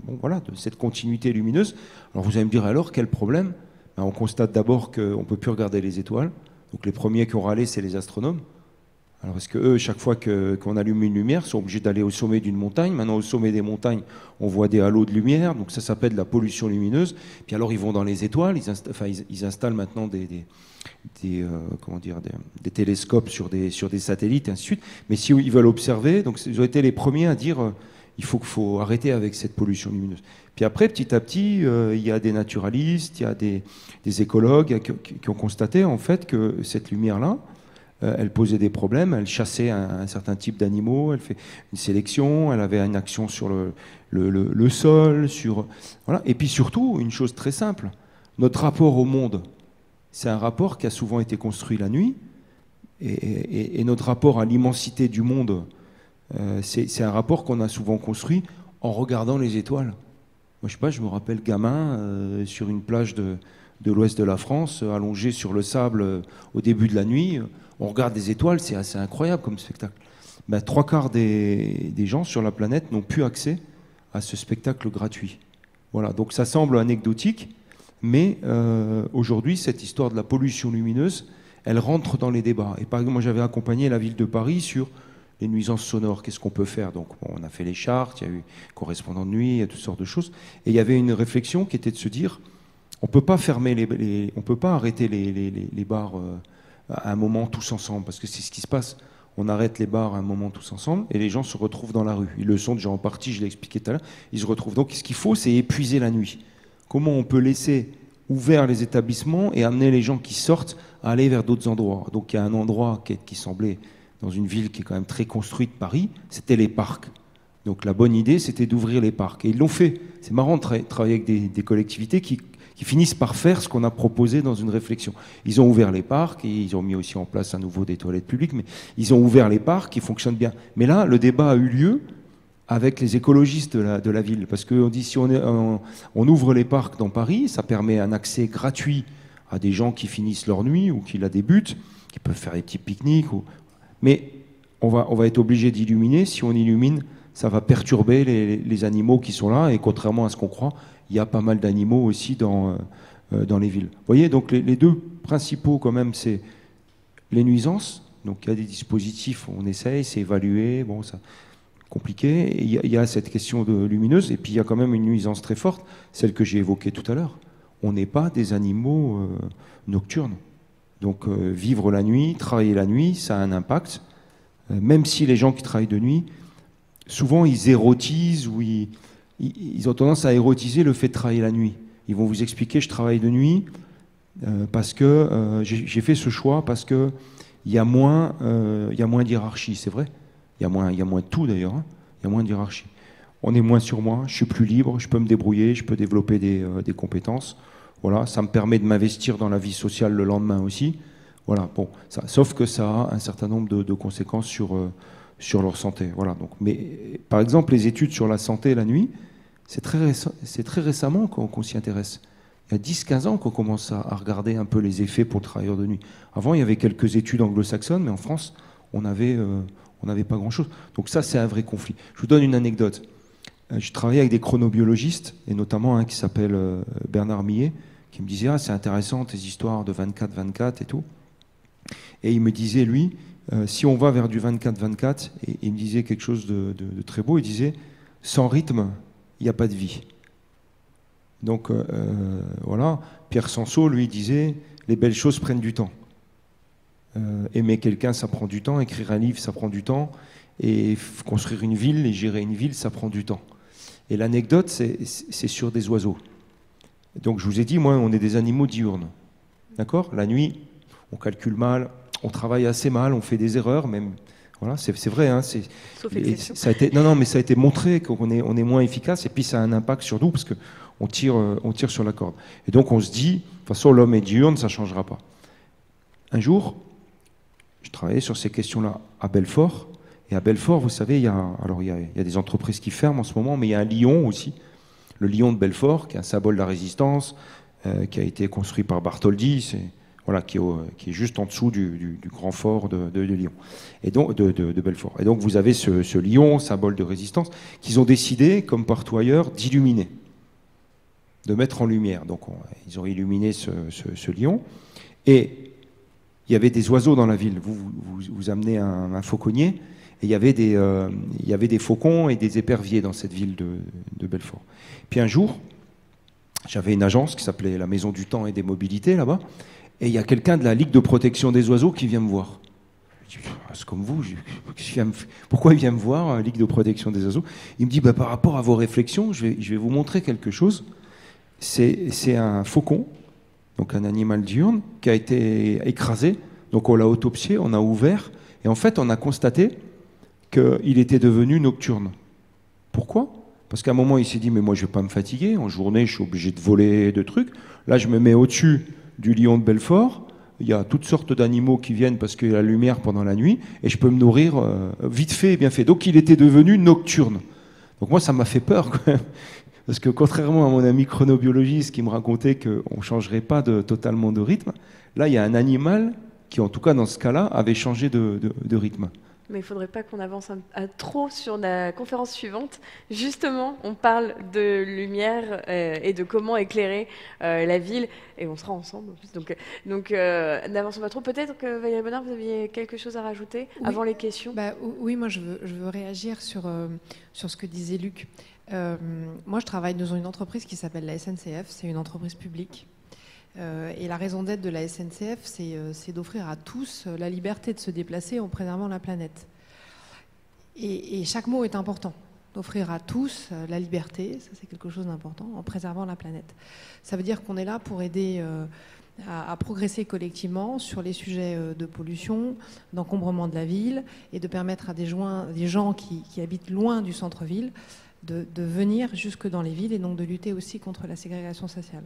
de cette continuité lumineuse. Alors vous allez me dire alors, quel problème? On constate d'abord qu'on ne peut plus regarder les étoiles. Donc les premiers qui ont râlé, c'est les astronomes. Alors parce que eux, chaque fois qu'on allume une lumière, sont obligés d'aller au sommet d'une montagne. Maintenant, au sommet des montagnes, on voit des halos de lumière, donc ça s'appelle de la pollution lumineuse. Puis alors, ils vont dans les étoiles, ils installent maintenant des télescopes sur des satellites, et ainsi de suite. Mais si ils veulent observer, donc ils ont été les premiers à dire il faut arrêter avec cette pollution lumineuse. Puis après, petit à petit, il y a des naturalistes, il y a des écologues qui ont constaté en fait que cette lumière-là, elle posait des problèmes, elle chassait un certain type d'animaux, elle fait une sélection, elle avait une action sur le sol, voilà. Et puis surtout, une chose très simple, notre rapport au monde, c'est un rapport qui a souvent été construit la nuit, et notre rapport à l'immensité du monde, c'est un rapport qu'on a souvent construit en regardant les étoiles. Moi, je sais pas, je me rappelle gamin sur une plage de l'ouest de la France, allongé sur le sable au début de la nuit. On regarde des étoiles, c'est assez incroyable comme spectacle. Ben, 3/4 des gens sur la planète n'ont plus accès à ce spectacle gratuit. Voilà, donc ça semble anecdotique, mais aujourd'hui, cette histoire de la pollution lumineuse, elle rentre dans les débats. Et par exemple, moi, j'avais accompagné la ville de Paris sur les nuisances sonores, qu'est-ce qu'on peut faire? Donc on a fait les chartes, il y a eu correspondant de nuit, il y a toutes sortes de choses. Et il y avait une réflexion qui était de se dire, on peut pas fermer on peut pas arrêter les bars à un moment tous ensemble, parce que c'est ce qui se passe. On arrête les bars à un moment tous ensemble, et les gens se retrouvent dans la rue. Ils le sont déjà en partie, je l'ai expliqué tout à l'heure, ils se retrouvent. Donc ce qu'il faut, c'est épuiser la nuit. Comment on peut laisser ouverts les établissements et amener les gens qui sortent à aller vers d'autres endroits? Donc il y a un endroit qui semblait, dans une ville qui est quand même très construite, Paris, c'était les parcs. Donc la bonne idée, c'était d'ouvrir les parcs. Et ils l'ont fait. C'est marrant de travailler avec des collectivités qui finissent par faire ce qu'on a proposé dans une réflexion. Ils ont ouvert les parcs, et ils ont mis aussi en place à nouveau des toilettes publiques, mais ils ont ouvert les parcs, qui fonctionnent bien. Mais là, le débat a eu lieu avec les écologistes de la ville. Parce qu'on dit, si on ouvre les parcs dans Paris, ça permet un accès gratuit à des gens qui finissent leur nuit ou qui la débutent, qui peuvent faire des petits pique-niques. Mais on va être obligé d'illuminer. Si on illumine, ça va perturber les animaux qui sont là. Et contrairement à ce qu'on croit, il y a pas mal d'animaux aussi dans les villes. Vous voyez, donc les deux principaux, quand même, c'est les nuisances. Donc il y a des dispositifs, on essaye, c'est évalué, bon, ça compliqué. Il y a cette question de lumineuse, et puis il y a quand même une nuisance très forte, celle que j'ai évoquée tout à l'heure. On n'est pas des animaux nocturnes. Donc vivre la nuit, travailler la nuit, ça a un impact. Même si les gens qui travaillent de nuit, souvent ils érotisent ou ils ont tendance à érotiser le fait de travailler la nuit. Ils vont vous expliquer, je travaille de nuit parce que j'ai fait ce choix, parce que il y a moins d'hiérarchie, c'est vrai. Il y a moins de tout d'ailleurs, hein. Il y a moins de hiérarchie. On est moins sur moi, je suis plus libre, je peux me débrouiller, je peux développer des compétences. Voilà, ça me permet de m'investir dans la vie sociale le lendemain aussi. Voilà, bon, sauf que ça a un certain nombre de conséquences sur leur santé. Voilà, donc, mais par exemple, les études sur la santé la nuit, c'est très récemment qu'on s'y intéresse. Il y a 10-15 ans qu'on commence à regarder un peu les effets pour le travailleur de nuit. Avant, il y avait quelques études anglo-saxonnes, mais en France, on n'avait pas grand-chose. Donc ça, c'est un vrai conflit. Je vous donne une anecdote. Je travaillais avec des chronobiologistes, et notamment un qui s'appelle Bernard Millet, qui me disait « Ah, c'est intéressant, tes histoires de 24-24 et tout ». Et il me disait, lui, si on va vers du 24-24, et il me disait quelque chose de très beau, il disait « Sans rythme, il n'y a pas de vie ». Donc voilà, Pierre Sanso, lui, disait « Les belles choses prennent du temps ». Aimer quelqu'un, ça prend du temps. Écrire un livre, ça prend du temps. Et construire une ville et gérer une ville, ça prend du temps. Et l'anecdote, c'est sur des oiseaux. Donc je vous ai dit, moi, on est des animaux diurnes. D'accord ? La nuit, on calcule mal, on travaille assez mal, on fait des erreurs, même. Voilà, c'est vrai. Hein, Sauf exception. Ça a été, non, mais ça a été montré qu'on est moins efficace, et puis ça a un impact sur nous, parce qu'on tire sur la corde. Et donc on se dit, de toute façon, l'homme est diurne, ça ne changera pas. Un jour, je travaillais sur ces questions-là à Belfort. Et à Belfort, vous savez, il y a des entreprises qui ferment en ce moment, mais il y a un lion aussi, le lion de Belfort, qui est un symbole de la résistance, qui a été construit par Bartholdi, voilà, qui est juste en dessous du grand fort de Lyon, et donc de Belfort. Et donc vous avez ce lion, symbole de résistance, qu'ils ont décidé, comme partout ailleurs, d'illuminer, de mettre en lumière. Donc ils ont illuminé ce lion, et il y avait des oiseaux dans la ville. Vous amenez un fauconnier, et il y avait des faucons et des éperviers dans cette ville de Belfort. Puis un jour, j'avais une agence qui s'appelait la Maison du Temps et des Mobilités là-bas, et il y a quelqu'un de la Ligue de protection des oiseaux qui vient me voir. Je dis, c'est comme vous, pourquoi il vient me voir, Ligue de protection des oiseaux? Il me dit, par rapport à vos réflexions, je vais vous montrer quelque chose. C'est un faucon, donc un animal diurne, qui a été écrasé. Donc on l'a autopsié, on a ouvert, et en fait on a constaté qu'il était devenu nocturne. Pourquoi ? Parce qu'à un moment il s'est dit, mais moi je ne vais pas me fatiguer, en journée je suis obligé de voler de trucs. Là je me mets au-dessus du lion de Belfort, il y a toutes sortes d'animaux qui viennent parce qu'il y a la lumière pendant la nuit, et je peux me nourrir vite fait et bien fait. Donc il était devenu nocturne. Donc moi ça m'a fait peur quand même. Parce que contrairement à mon ami chronobiologiste qui me racontait qu'on ne changerait pas totalement de rythme, là, il y a un animal qui, en tout cas dans ce cas-là, avait changé de rythme. Mais il ne faudrait pas qu'on avance trop sur la conférence suivante. Justement, on parle de lumière et de comment éclairer la ville. Et on sera ensemble en plus. Donc n'avançons pas trop. Peut-être que Valérie Bonnard, vous aviez quelque chose à rajouter avant les questions. Oui, moi je veux réagir sur ce que disait Luc. Moi, je travaille dans une entreprise qui s'appelle la SNCF. C'est une entreprise publique. Et la raison d'être de la SNCF, c'est d'offrir à tous la liberté de se déplacer en préservant la planète. Et chaque mot est important. D'offrir à tous la liberté, ça c'est quelque chose d'important, en préservant la planète. Ça veut dire qu'on est là pour aider à progresser collectivement sur les sujets de pollution, d'encombrement de la ville, et de permettre à des gens qui habitent loin du centre-ville de venir jusque dans les villes, et donc de lutter aussi contre la ségrégation sociale.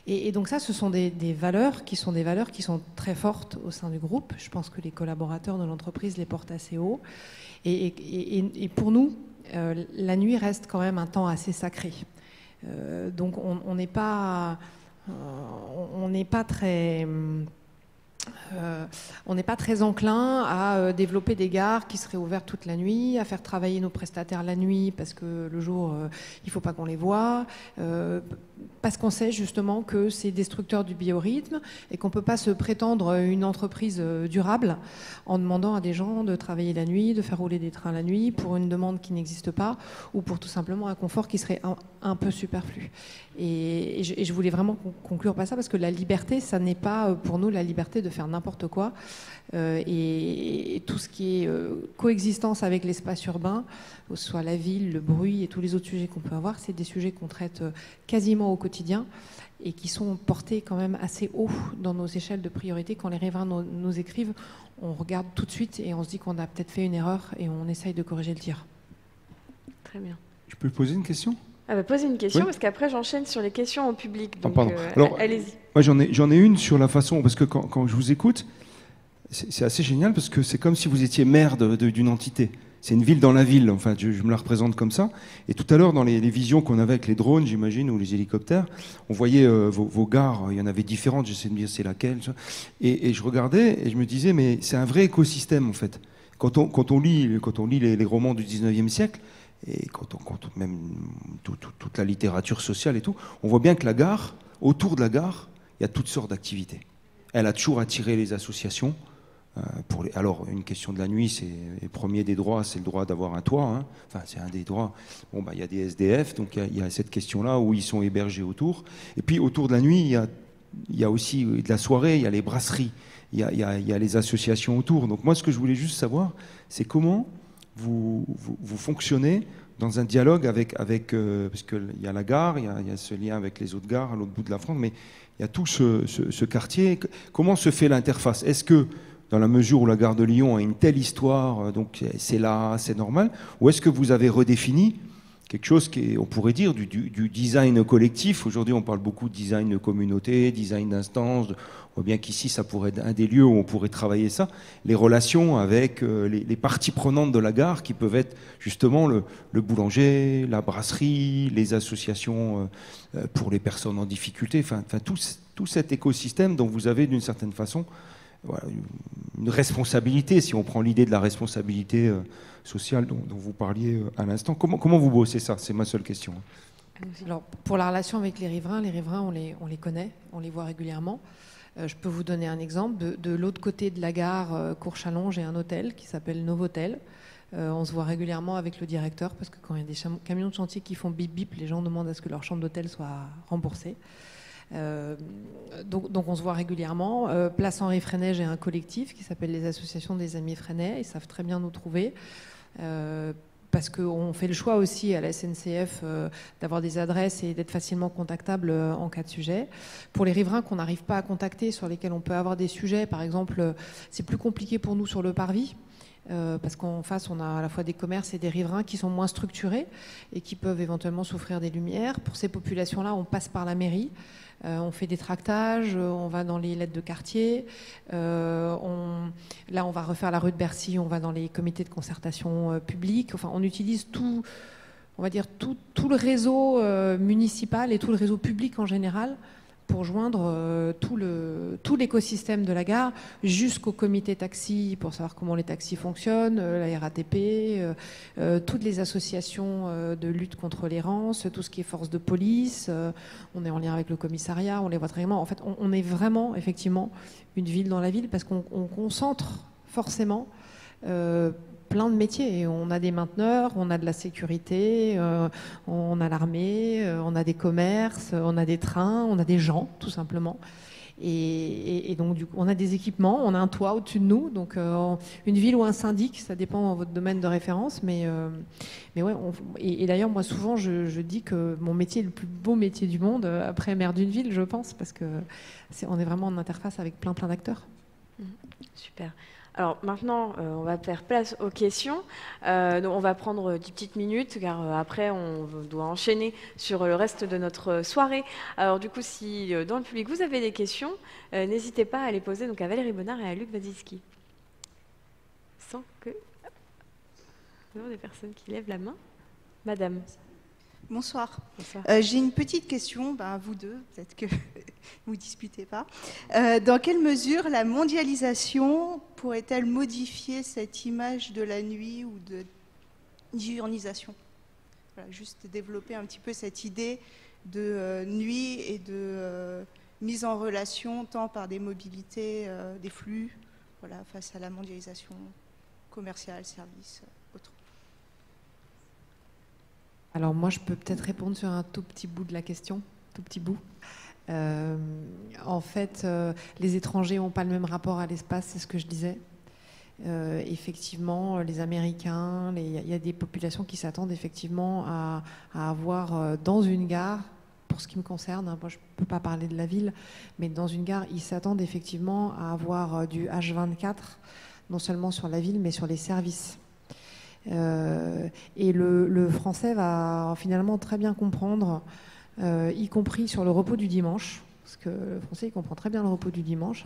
Et donc ça, ce sont des valeurs qui sont très fortes au sein du groupe. Je pense que les collaborateurs de l'entreprise les portent assez haut. Et pour nous, la nuit reste quand même un temps assez sacré. Donc on n'est pas très... on n'est pas très enclin à développer des gares qui seraient ouvertes toute la nuit, à faire travailler nos prestataires la nuit parce que le jour, il ne faut pas qu'on les voie, parce qu'on sait justement que c'est destructeur du biorhythme et qu'on ne peut pas se prétendre une entreprise durable en demandant à des gens de travailler la nuit, de faire rouler des trains la nuit pour une demande qui n'existe pas ou pour tout simplement un confort qui serait un peu superflu. Et je voulais vraiment conclure par ça parce que la liberté, ça n'est pas pour nous la liberté de faire n'importe quoi. Et tout ce qui est coexistence avec l'espace urbain, que ce soit la ville, le bruit et tous les autres sujets qu'on peut avoir, c'est des sujets qu'on traite quasiment au quotidien et qui sont portés quand même assez haut dans nos échelles de priorité. Quand les riverains nous écrivent, on regarde tout de suite et on se dit qu'on a peut-être fait une erreur et on essaye de corriger le tir. Très bien. Je peux poser une question ? Posez une question, oui. Parce qu'après j'enchaîne sur les questions au public. Donc, pardon. Alors, allez-y. Moi j'en ai une sur la façon, parce que quand je vous écoute, c'est assez génial parce que c'est comme si vous étiez maire d'une entité. C'est une ville dans la ville, enfin je me la représente comme ça. Et tout à l'heure, dans les visions qu'on avait avec les drones, j'imagine, ou les hélicoptères, on voyait vos gares, il y en avait différentes, j'essaie de me dire c'est laquelle. Et je regardais et je me disais, mais c'est un vrai écosystème en fait. Quand on lit les romans du 19e siècle, et quand même toute la littérature sociale et tout, on voit bien que la gare, autour de la gare, il y a toutes sortes d'activités. Elle a toujours attiré les associations. Alors, une question de la nuit, c'est le premier des droits, c'est le droit d'avoir un toit. Hein. Enfin, c'est un des droits. Bon, il y a des SDF, donc il y a cette question-là où ils sont hébergés autour. Et puis, autour de la nuit, il y a aussi de la soirée, il y a les brasseries, il y a les associations autour. Donc, moi, ce que je voulais juste savoir, c'est comment vous fonctionnez dans un dialogue avec parce qu'il y a la gare, il y a ce lien avec les autres gares à l'autre bout de la France, mais il y a tout ce quartier. Comment se fait l'interface ? Est-ce que, dans la mesure où la gare de Lyon a une telle histoire, donc c'est là, c'est normal, ou est-ce que vous avez redéfini quelque chose on pourrait dire, du design collectif ? Aujourd'hui, on parle beaucoup de design de communauté, design d'instance. On voit bien qu'ici, ça pourrait être un des lieux où on pourrait travailler ça. Les relations avec les parties prenantes de la gare, qui peuvent être justement le boulanger, la brasserie, les associations pour les personnes en difficulté, enfin tout cet écosystème dont vous avez d'une certaine façon une responsabilité, si on prend l'idée de la responsabilité sociale dont vous parliez à l'instant. Comment vous bossez ça ? C'est ma seule question. Alors, pour la relation avec les riverains, on les connaît, on les voit régulièrement. Je peux vous donner un exemple. De l'autre côté de la gare Courchalon, j'ai un hôtel qui s'appelle Novotel. On se voit régulièrement avec le directeur parce que quand il y a des camions de chantier qui font bip bip, les gens demandent à ce que leur chambre d'hôtel soit remboursée. Donc on se voit régulièrement. Place Henri Freinet, j'ai un collectif qui s'appelle les associations des amis Freinet. Ils savent très bien nous trouver. Parce qu'on fait le choix aussi à la SNCF d'avoir des adresses et d'être facilement contactable en cas de sujet. Pour les riverains qu'on n'arrive pas à contacter, sur lesquels on peut avoir des sujets, par exemple, c'est plus compliqué pour nous sur le parvis, parce qu'en face, on a à la fois des commerces et des riverains qui sont moins structurés et qui peuvent éventuellement souffrir des lumières. Pour ces populations-là, on passe par la mairie. On fait des tractages, on va dans les lettres de quartier. Là, on va refaire la rue de Bercy, on va dans les comités de concertation publique. Enfin, on utilise tout le réseau municipal et tout le réseau public en général pour joindre tout l'écosystème de la gare jusqu'au comité taxi pour savoir comment les taxis fonctionnent, la RATP, toutes les associations de lutte contre l'errance, tout ce qui est force de police. On est en lien avec le commissariat, on les voit très régulièrement. En fait, on est vraiment, effectivement, une ville dans la ville parce qu'on concentre forcément plein de métiers. Et on a des mainteneurs, on a de la sécurité, on a l'armée, on a des commerces, on a des trains, on a des gens, tout simplement. Et donc, du coup, on a des équipements, on a un toit au-dessus de nous. Donc, une ville ou un syndic, ça dépend de votre domaine de référence. Mais ouais, et d'ailleurs, moi, souvent, je dis que mon métier est le plus beau métier du monde, après maire d'une ville, je pense, parce qu'on est vraiment en interface avec plein d'acteurs. Super. Alors maintenant, on va faire place aux questions. Donc on va prendre 10 petites minutes, car après, on doit enchaîner sur le reste de notre soirée. Alors du coup, si dans le public, vous avez des questions, n'hésitez pas à les poser donc, à Valérie Bonnard et à Luc Wadzicki. Sans que... Nous avons des personnes qui lèvent la main. Madame. Bonsoir. Bonsoir. J'ai une petite question, vous deux, peut-être que vous ne disputez pas. Dans quelle mesure la mondialisation pourrait-elle modifier cette image de la nuit ou de diurnisation? Voilà, juste développer un petit peu cette idée de nuit et de mise en relation tant par des mobilités, des flux, voilà, face à la mondialisation commerciale, services, autres. Alors moi, je peux peut-être répondre sur un tout petit bout de la question, tout petit bout. En fait, les étrangers n'ont pas le même rapport à l'espace, c'est ce que je disais. Effectivement, les Américains, il y a des populations qui s'attendent effectivement à avoir dans une gare, pour ce qui me concerne, moi je ne peux pas parler de la ville, mais dans une gare, ils s'attendent effectivement à avoir du H24, non seulement sur la ville, mais sur les services. Et le français va finalement très bien comprendre, y compris sur le repos du dimanche, parce que le français il comprend très bien le repos du dimanche,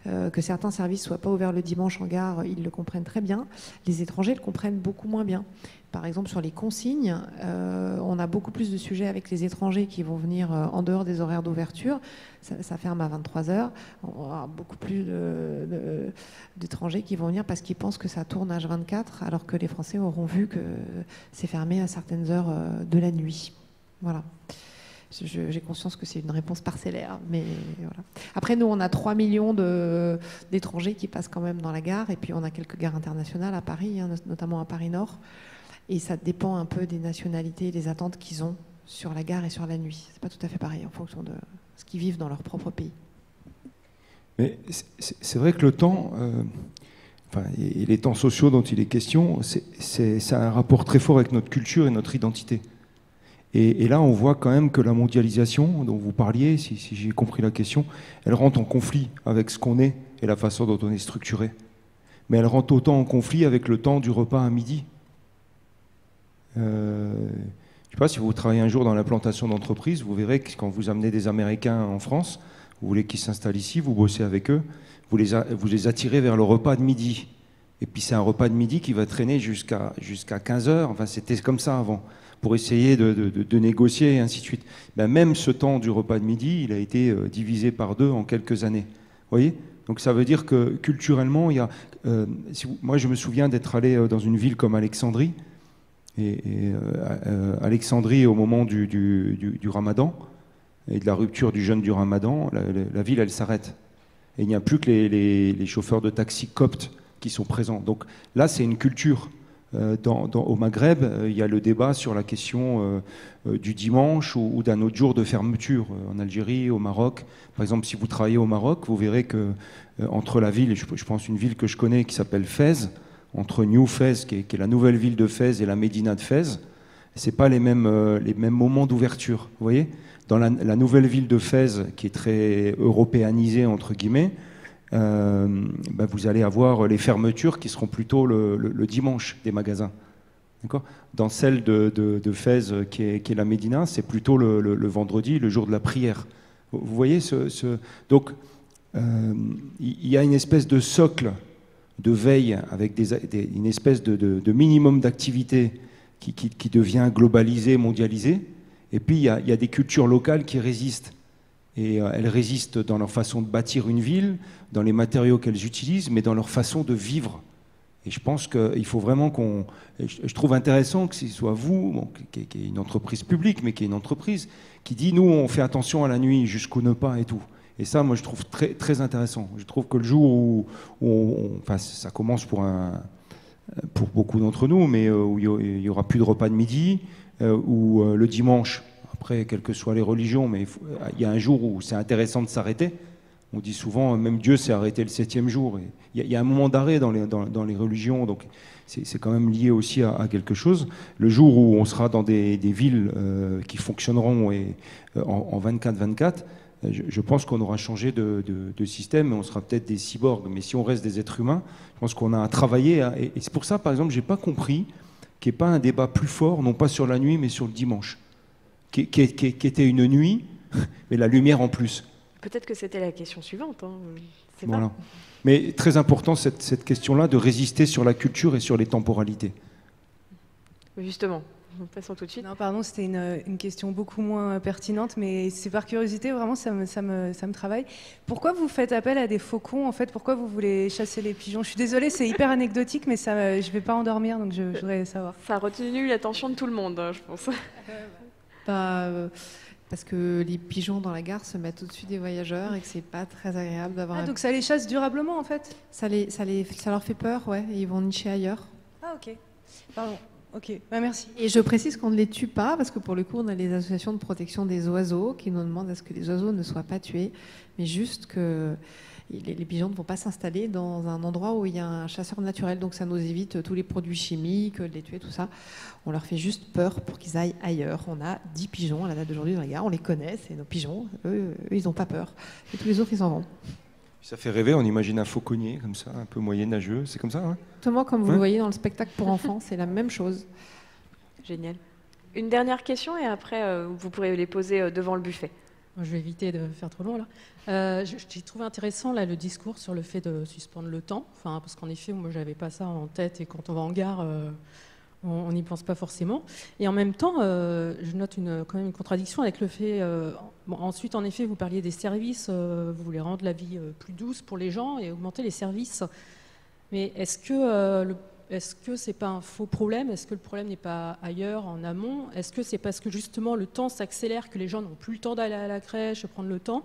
que certains services ne soient pas ouverts le dimanche en gare, ils le comprennent très bien. Les étrangers le comprennent beaucoup moins bien. Par exemple, sur les consignes, on a beaucoup plus de sujets avec les étrangers qui vont venir en dehors des horaires d'ouverture. Ça ferme à 23h. On aura beaucoup plus d'étrangers qui vont venir parce qu'ils pensent que ça tourne H24, alors que les Français auront vu que c'est fermé à certaines heures de la nuit. Voilà. J'ai conscience que c'est une réponse parcellaire, mais voilà. Après, nous, on a 3 millions d'étrangers qui passent quand même dans la gare, et puis on a quelques gares internationales à Paris, notamment à Paris-Nord, et ça dépend un peu des nationalités et des attentes qu'ils ont sur la gare et sur la nuit. C'est pas tout à fait pareil en fonction de ce qu'ils vivent dans leur propre pays. Mais c'est vrai que le temps, et les temps sociaux dont il est question, ça a un rapport très fort avec notre culture et notre identité. Et là, on voit quand même que la mondialisation dont vous parliez, si j'ai compris la question, elle rentre en conflit avec ce qu'on est et la façon dont on est structuré. Mais elle rentre autant en conflit avec le temps du repas à midi. Je ne sais pas, si vous travaillez un jour dans l'implantation d'entreprise, vous verrez que quand vous amenez des Américains en France, vous voulez qu'ils s'installent ici, vous bossez avec eux, vous les attirez vers le repas de midi. Et puis c'est un repas de midi qui va traîner jusqu'à 15h. Enfin, c'était comme ça avant, pour essayer de négocier et ainsi de suite. Ben, même ce temps du repas de midi, il a été divisé par 2 en quelques années. Vous voyez ? Donc ça veut dire que culturellement, il y a, moi je me souviens d'être allé dans une ville comme Alexandrie, Alexandrie au moment du Ramadan, et de la rupture du jeûne du Ramadan, la ville elle s'arrête. Et il n'y a plus que les chauffeurs de taxi coptes qui sont présents. Donc là c'est une culture. Au Maghreb, il y a le débat sur la question du dimanche ou d'un autre jour de fermeture. En Algérie, au Maroc, par exemple, si vous travaillez au Maroc, vous verrez que entre la ville, je pense une ville que je connais qui s'appelle Fès, entre New Fès, qui est la nouvelle ville de Fès, et la Médina de Fès, c'est pas les mêmes moments d'ouverture. Vous voyez, dans la nouvelle ville de Fès, qui est très européanisée entre guillemets, vous allez avoir les fermetures qui seront plutôt le dimanche des magasins. D'accord ? Dans celle de Fès, qui est la Médina, c'est plutôt le vendredi, le jour de la prière. Vous voyez donc, il y a une espèce de socle de veille avec une espèce de minimum d'activité qui devient globalisé, mondialisé. Et puis, il y a des cultures locales qui résistent. Et elles résistent dans leur façon de bâtir une ville, dans les matériaux qu'elles utilisent, mais dans leur façon de vivre. Et je pense qu'il faut vraiment je trouve intéressant que ce soit vous, qui est une entreprise publique, mais qui est une entreprise, qui dit, nous, on fait attention à la nuit, jusqu'au ne pas et tout. Et ça, moi, je trouve très, très intéressant. Je trouve que le jour où ça commence pour beaucoup d'entre nous, mais où il n'y aura plus de repas de midi, où le dimanche, après, quelles que soient les religions, mais il y a un jour où c'est intéressant de s'arrêter. On dit souvent, même Dieu s'est arrêté le 7e jour. Il y a un moment d'arrêt dans les religions, donc c'est quand même lié aussi à quelque chose. Le jour où on sera dans des villes qui fonctionneront en 24/24, je pense qu'on aura changé de système et on sera peut-être des cyborgs. Mais si on reste des êtres humains, je pense qu'on a à travailler. Et c'est pour ça, par exemple, je n'ai pas compris qu'il n'y ait pas un débat plus fort, non pas sur la nuit, mais sur le dimanche. Qui était une nuit, mais la lumière en plus. Peut-être que c'était la question suivante. Voilà. Mais très important, cette question-là, de résister sur la culture et sur les temporalités. Justement, Passons tout de suite. Non, pardon, c'était une question beaucoup moins pertinente, mais c'est par curiosité, vraiment, ça me travaille. Pourquoi vous faites appel à des faucons, en fait? Pourquoi vous voulez chasser les pigeons? Je suis désolée, c'est hyper anecdotique, mais ça, je ne vais pas endormir, donc je voudrais savoir. Ça a retenu l'attention de tout le monde, je pense. Parce que les pigeons dans la gare se mettent au-dessus des voyageurs et que c'est pas très agréable d'avoir... Ah, donc ça les chasse durablement, en fait? Ça leur fait peur, ouais, et ils vont nicher ailleurs. Ah, ok. Pardon. Ok, bah, merci. Et je précise qu'on ne les tue pas, parce que pour le coup, on a les associations de protection des oiseaux qui nous demandent à ce que les oiseaux ne soient pas tués, mais juste que les pigeons ne vont pas s'installer dans un endroit où il y a un chasseur naturel, donc ça nous évite tous les produits chimiques, de les tuer, tout ça. On leur fait juste peur pour qu'ils aillent ailleurs. On a 10 pigeons à la date d'aujourd'hui dans la gare, on les connaît, c'est nos pigeons, eux ils n'ont pas peur. Et tous les autres, ils s'en vont. Ça fait rêver, on imagine un fauconnier comme ça, un peu moyenâgeux, c'est comme ça, hein? Exactement comme vous le voyez dans le spectacle pour enfants, c'est la même chose. Génial. Une dernière question et après, vous pourrez les poser devant le buffet. Je vais éviter de faire trop long là. J'ai trouvé intéressant là, le discours sur le fait de suspendre le temps, parce qu'en effet, moi, j'avais pas ça en tête et quand on va en gare, on n'y pense pas forcément. Et en même temps, je note quand même une contradiction avec le fait. Ensuite, en effet, vous parliez des services, vous voulez rendre la vie plus douce pour les gens et augmenter les services. Mais est-ce que c'est pas un faux problème? Est-ce que le problème n'est pas ailleurs, en amont? Est-ce que c'est parce que justement le temps s'accélère, que les gens n'ont plus le temps d'aller à la crèche, prendre le temps,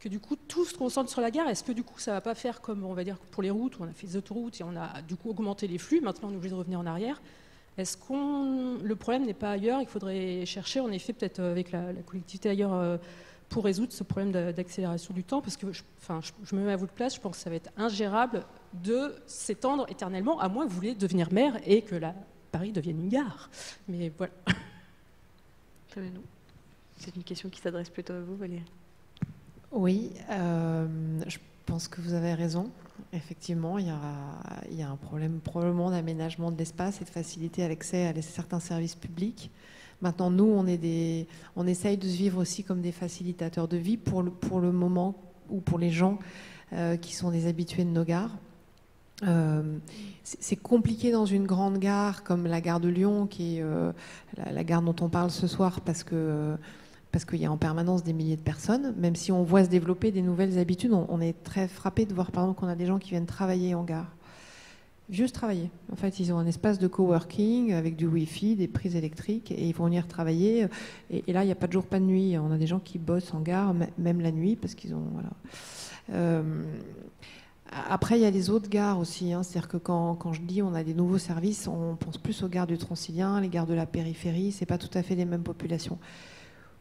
que du coup tout se concentre sur la gare? Est-ce que du coup ça va pas faire comme on va dire pour les routes, où on a fait des autoroutes et on a du coup augmenté les flux, maintenant on est obligé de revenir en arrière? Est-ce que le problème n'est pas ailleurs? Il faudrait chercher en effet peut-être avec la collectivité ailleurs pour résoudre ce problème d'accélération du temps, parce que je me mets à votre place, je pense que ça va être ingérable de s'étendre éternellement, à moins que vous vouliez devenir maire et que Paris devienne une gare. Mais voilà. C'est une question qui s'adresse plutôt à vous, Valérie. Oui, je pense que vous avez raison. Effectivement, il y a un problème probablement d'aménagement de l'espace et de faciliter l'accès à certains services publics. Maintenant, nous, on essaye de se vivre aussi comme des facilitateurs de vie pour le moment, ou pour les gens qui sont des habitués de nos gares. C'est compliqué dans une grande gare comme la gare de Lyon, qui est la gare dont on parle ce soir, parce qu'il y a en permanence des milliers de personnes. Même si on voit se développer des nouvelles habitudes, on est très frappé de voir par exemple qu'on a des gens qui viennent travailler en gare. Juste travailler. En fait, ils ont un espace de coworking avec du wifi, des prises électriques, et ils vont venir travailler. Et là, il n'y a pas de jour, pas de nuit. On a des gens qui bossent en gare, même la nuit, parce qu'ils ont... Voilà. Après, il y a les autres gares aussi. C'est-à-dire que quand je dis on a des nouveaux services, on pense plus aux gares du Transilien, les gares de la périphérie. C'est pas tout à fait les mêmes populations.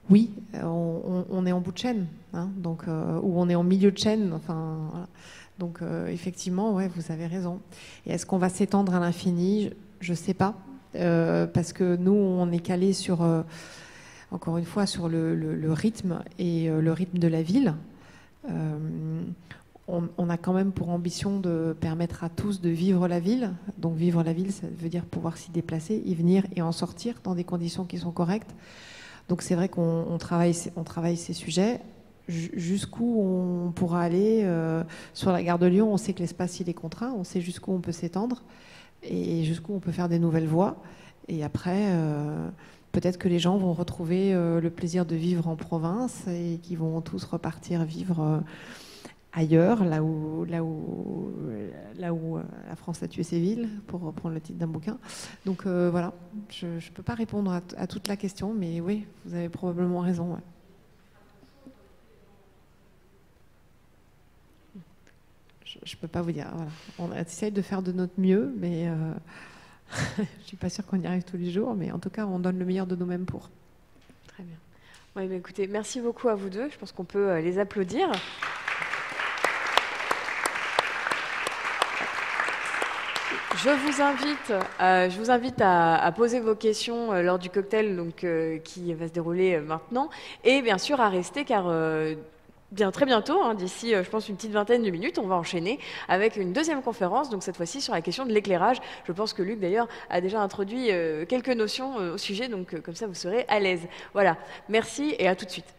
Oui, on est en bout de chaîne, donc, ou on est en milieu de chaîne. Enfin, voilà. Donc, effectivement, ouais, vous avez raison. Et est-ce qu'on va s'étendre à l'infini? Je ne sais pas, parce que nous, on est calé sur, encore une fois, sur le rythme et le rythme de la ville. On a quand même pour ambition de permettre à tous de vivre la ville. Donc, vivre la ville, ça veut dire pouvoir s'y déplacer, y venir et en sortir dans des conditions qui sont correctes. Donc, c'est vrai qu'on travaille ces sujets. Jusqu'où on pourra aller sur la gare de Lyon, on sait que l'espace il est contraint, on sait jusqu'où on peut s'étendre et jusqu'où on peut faire des nouvelles voies. Et après, peut-être que les gens vont retrouver le plaisir de vivre en province et qu'ils vont tous repartir vivre ailleurs, là où la France a tué ses villes, pour reprendre le titre d'un bouquin. Donc voilà, je ne peux pas répondre à toute la question, mais oui, vous avez probablement raison. Ouais. Je ne peux pas vous dire. Voilà. On essaye de faire de notre mieux, mais je ne suis pas sûre qu'on y arrive tous les jours. Mais en tout cas, on donne le meilleur de nous-mêmes pour. Très bien. Ouais, mais écoutez, merci beaucoup à vous deux. Je pense qu'on peut les applaudir. Je vous invite à poser vos questions lors du cocktail qui va se dérouler maintenant. Et bien sûr à rester, car... très bientôt, d'ici je pense une petite vingtaine de minutes, on va enchaîner avec une deuxième conférence, donc cette fois-ci sur la question de l'éclairage. Je pense que Luc d'ailleurs a déjà introduit quelques notions au sujet, donc comme ça vous serez à l'aise. Voilà, merci et à tout de suite.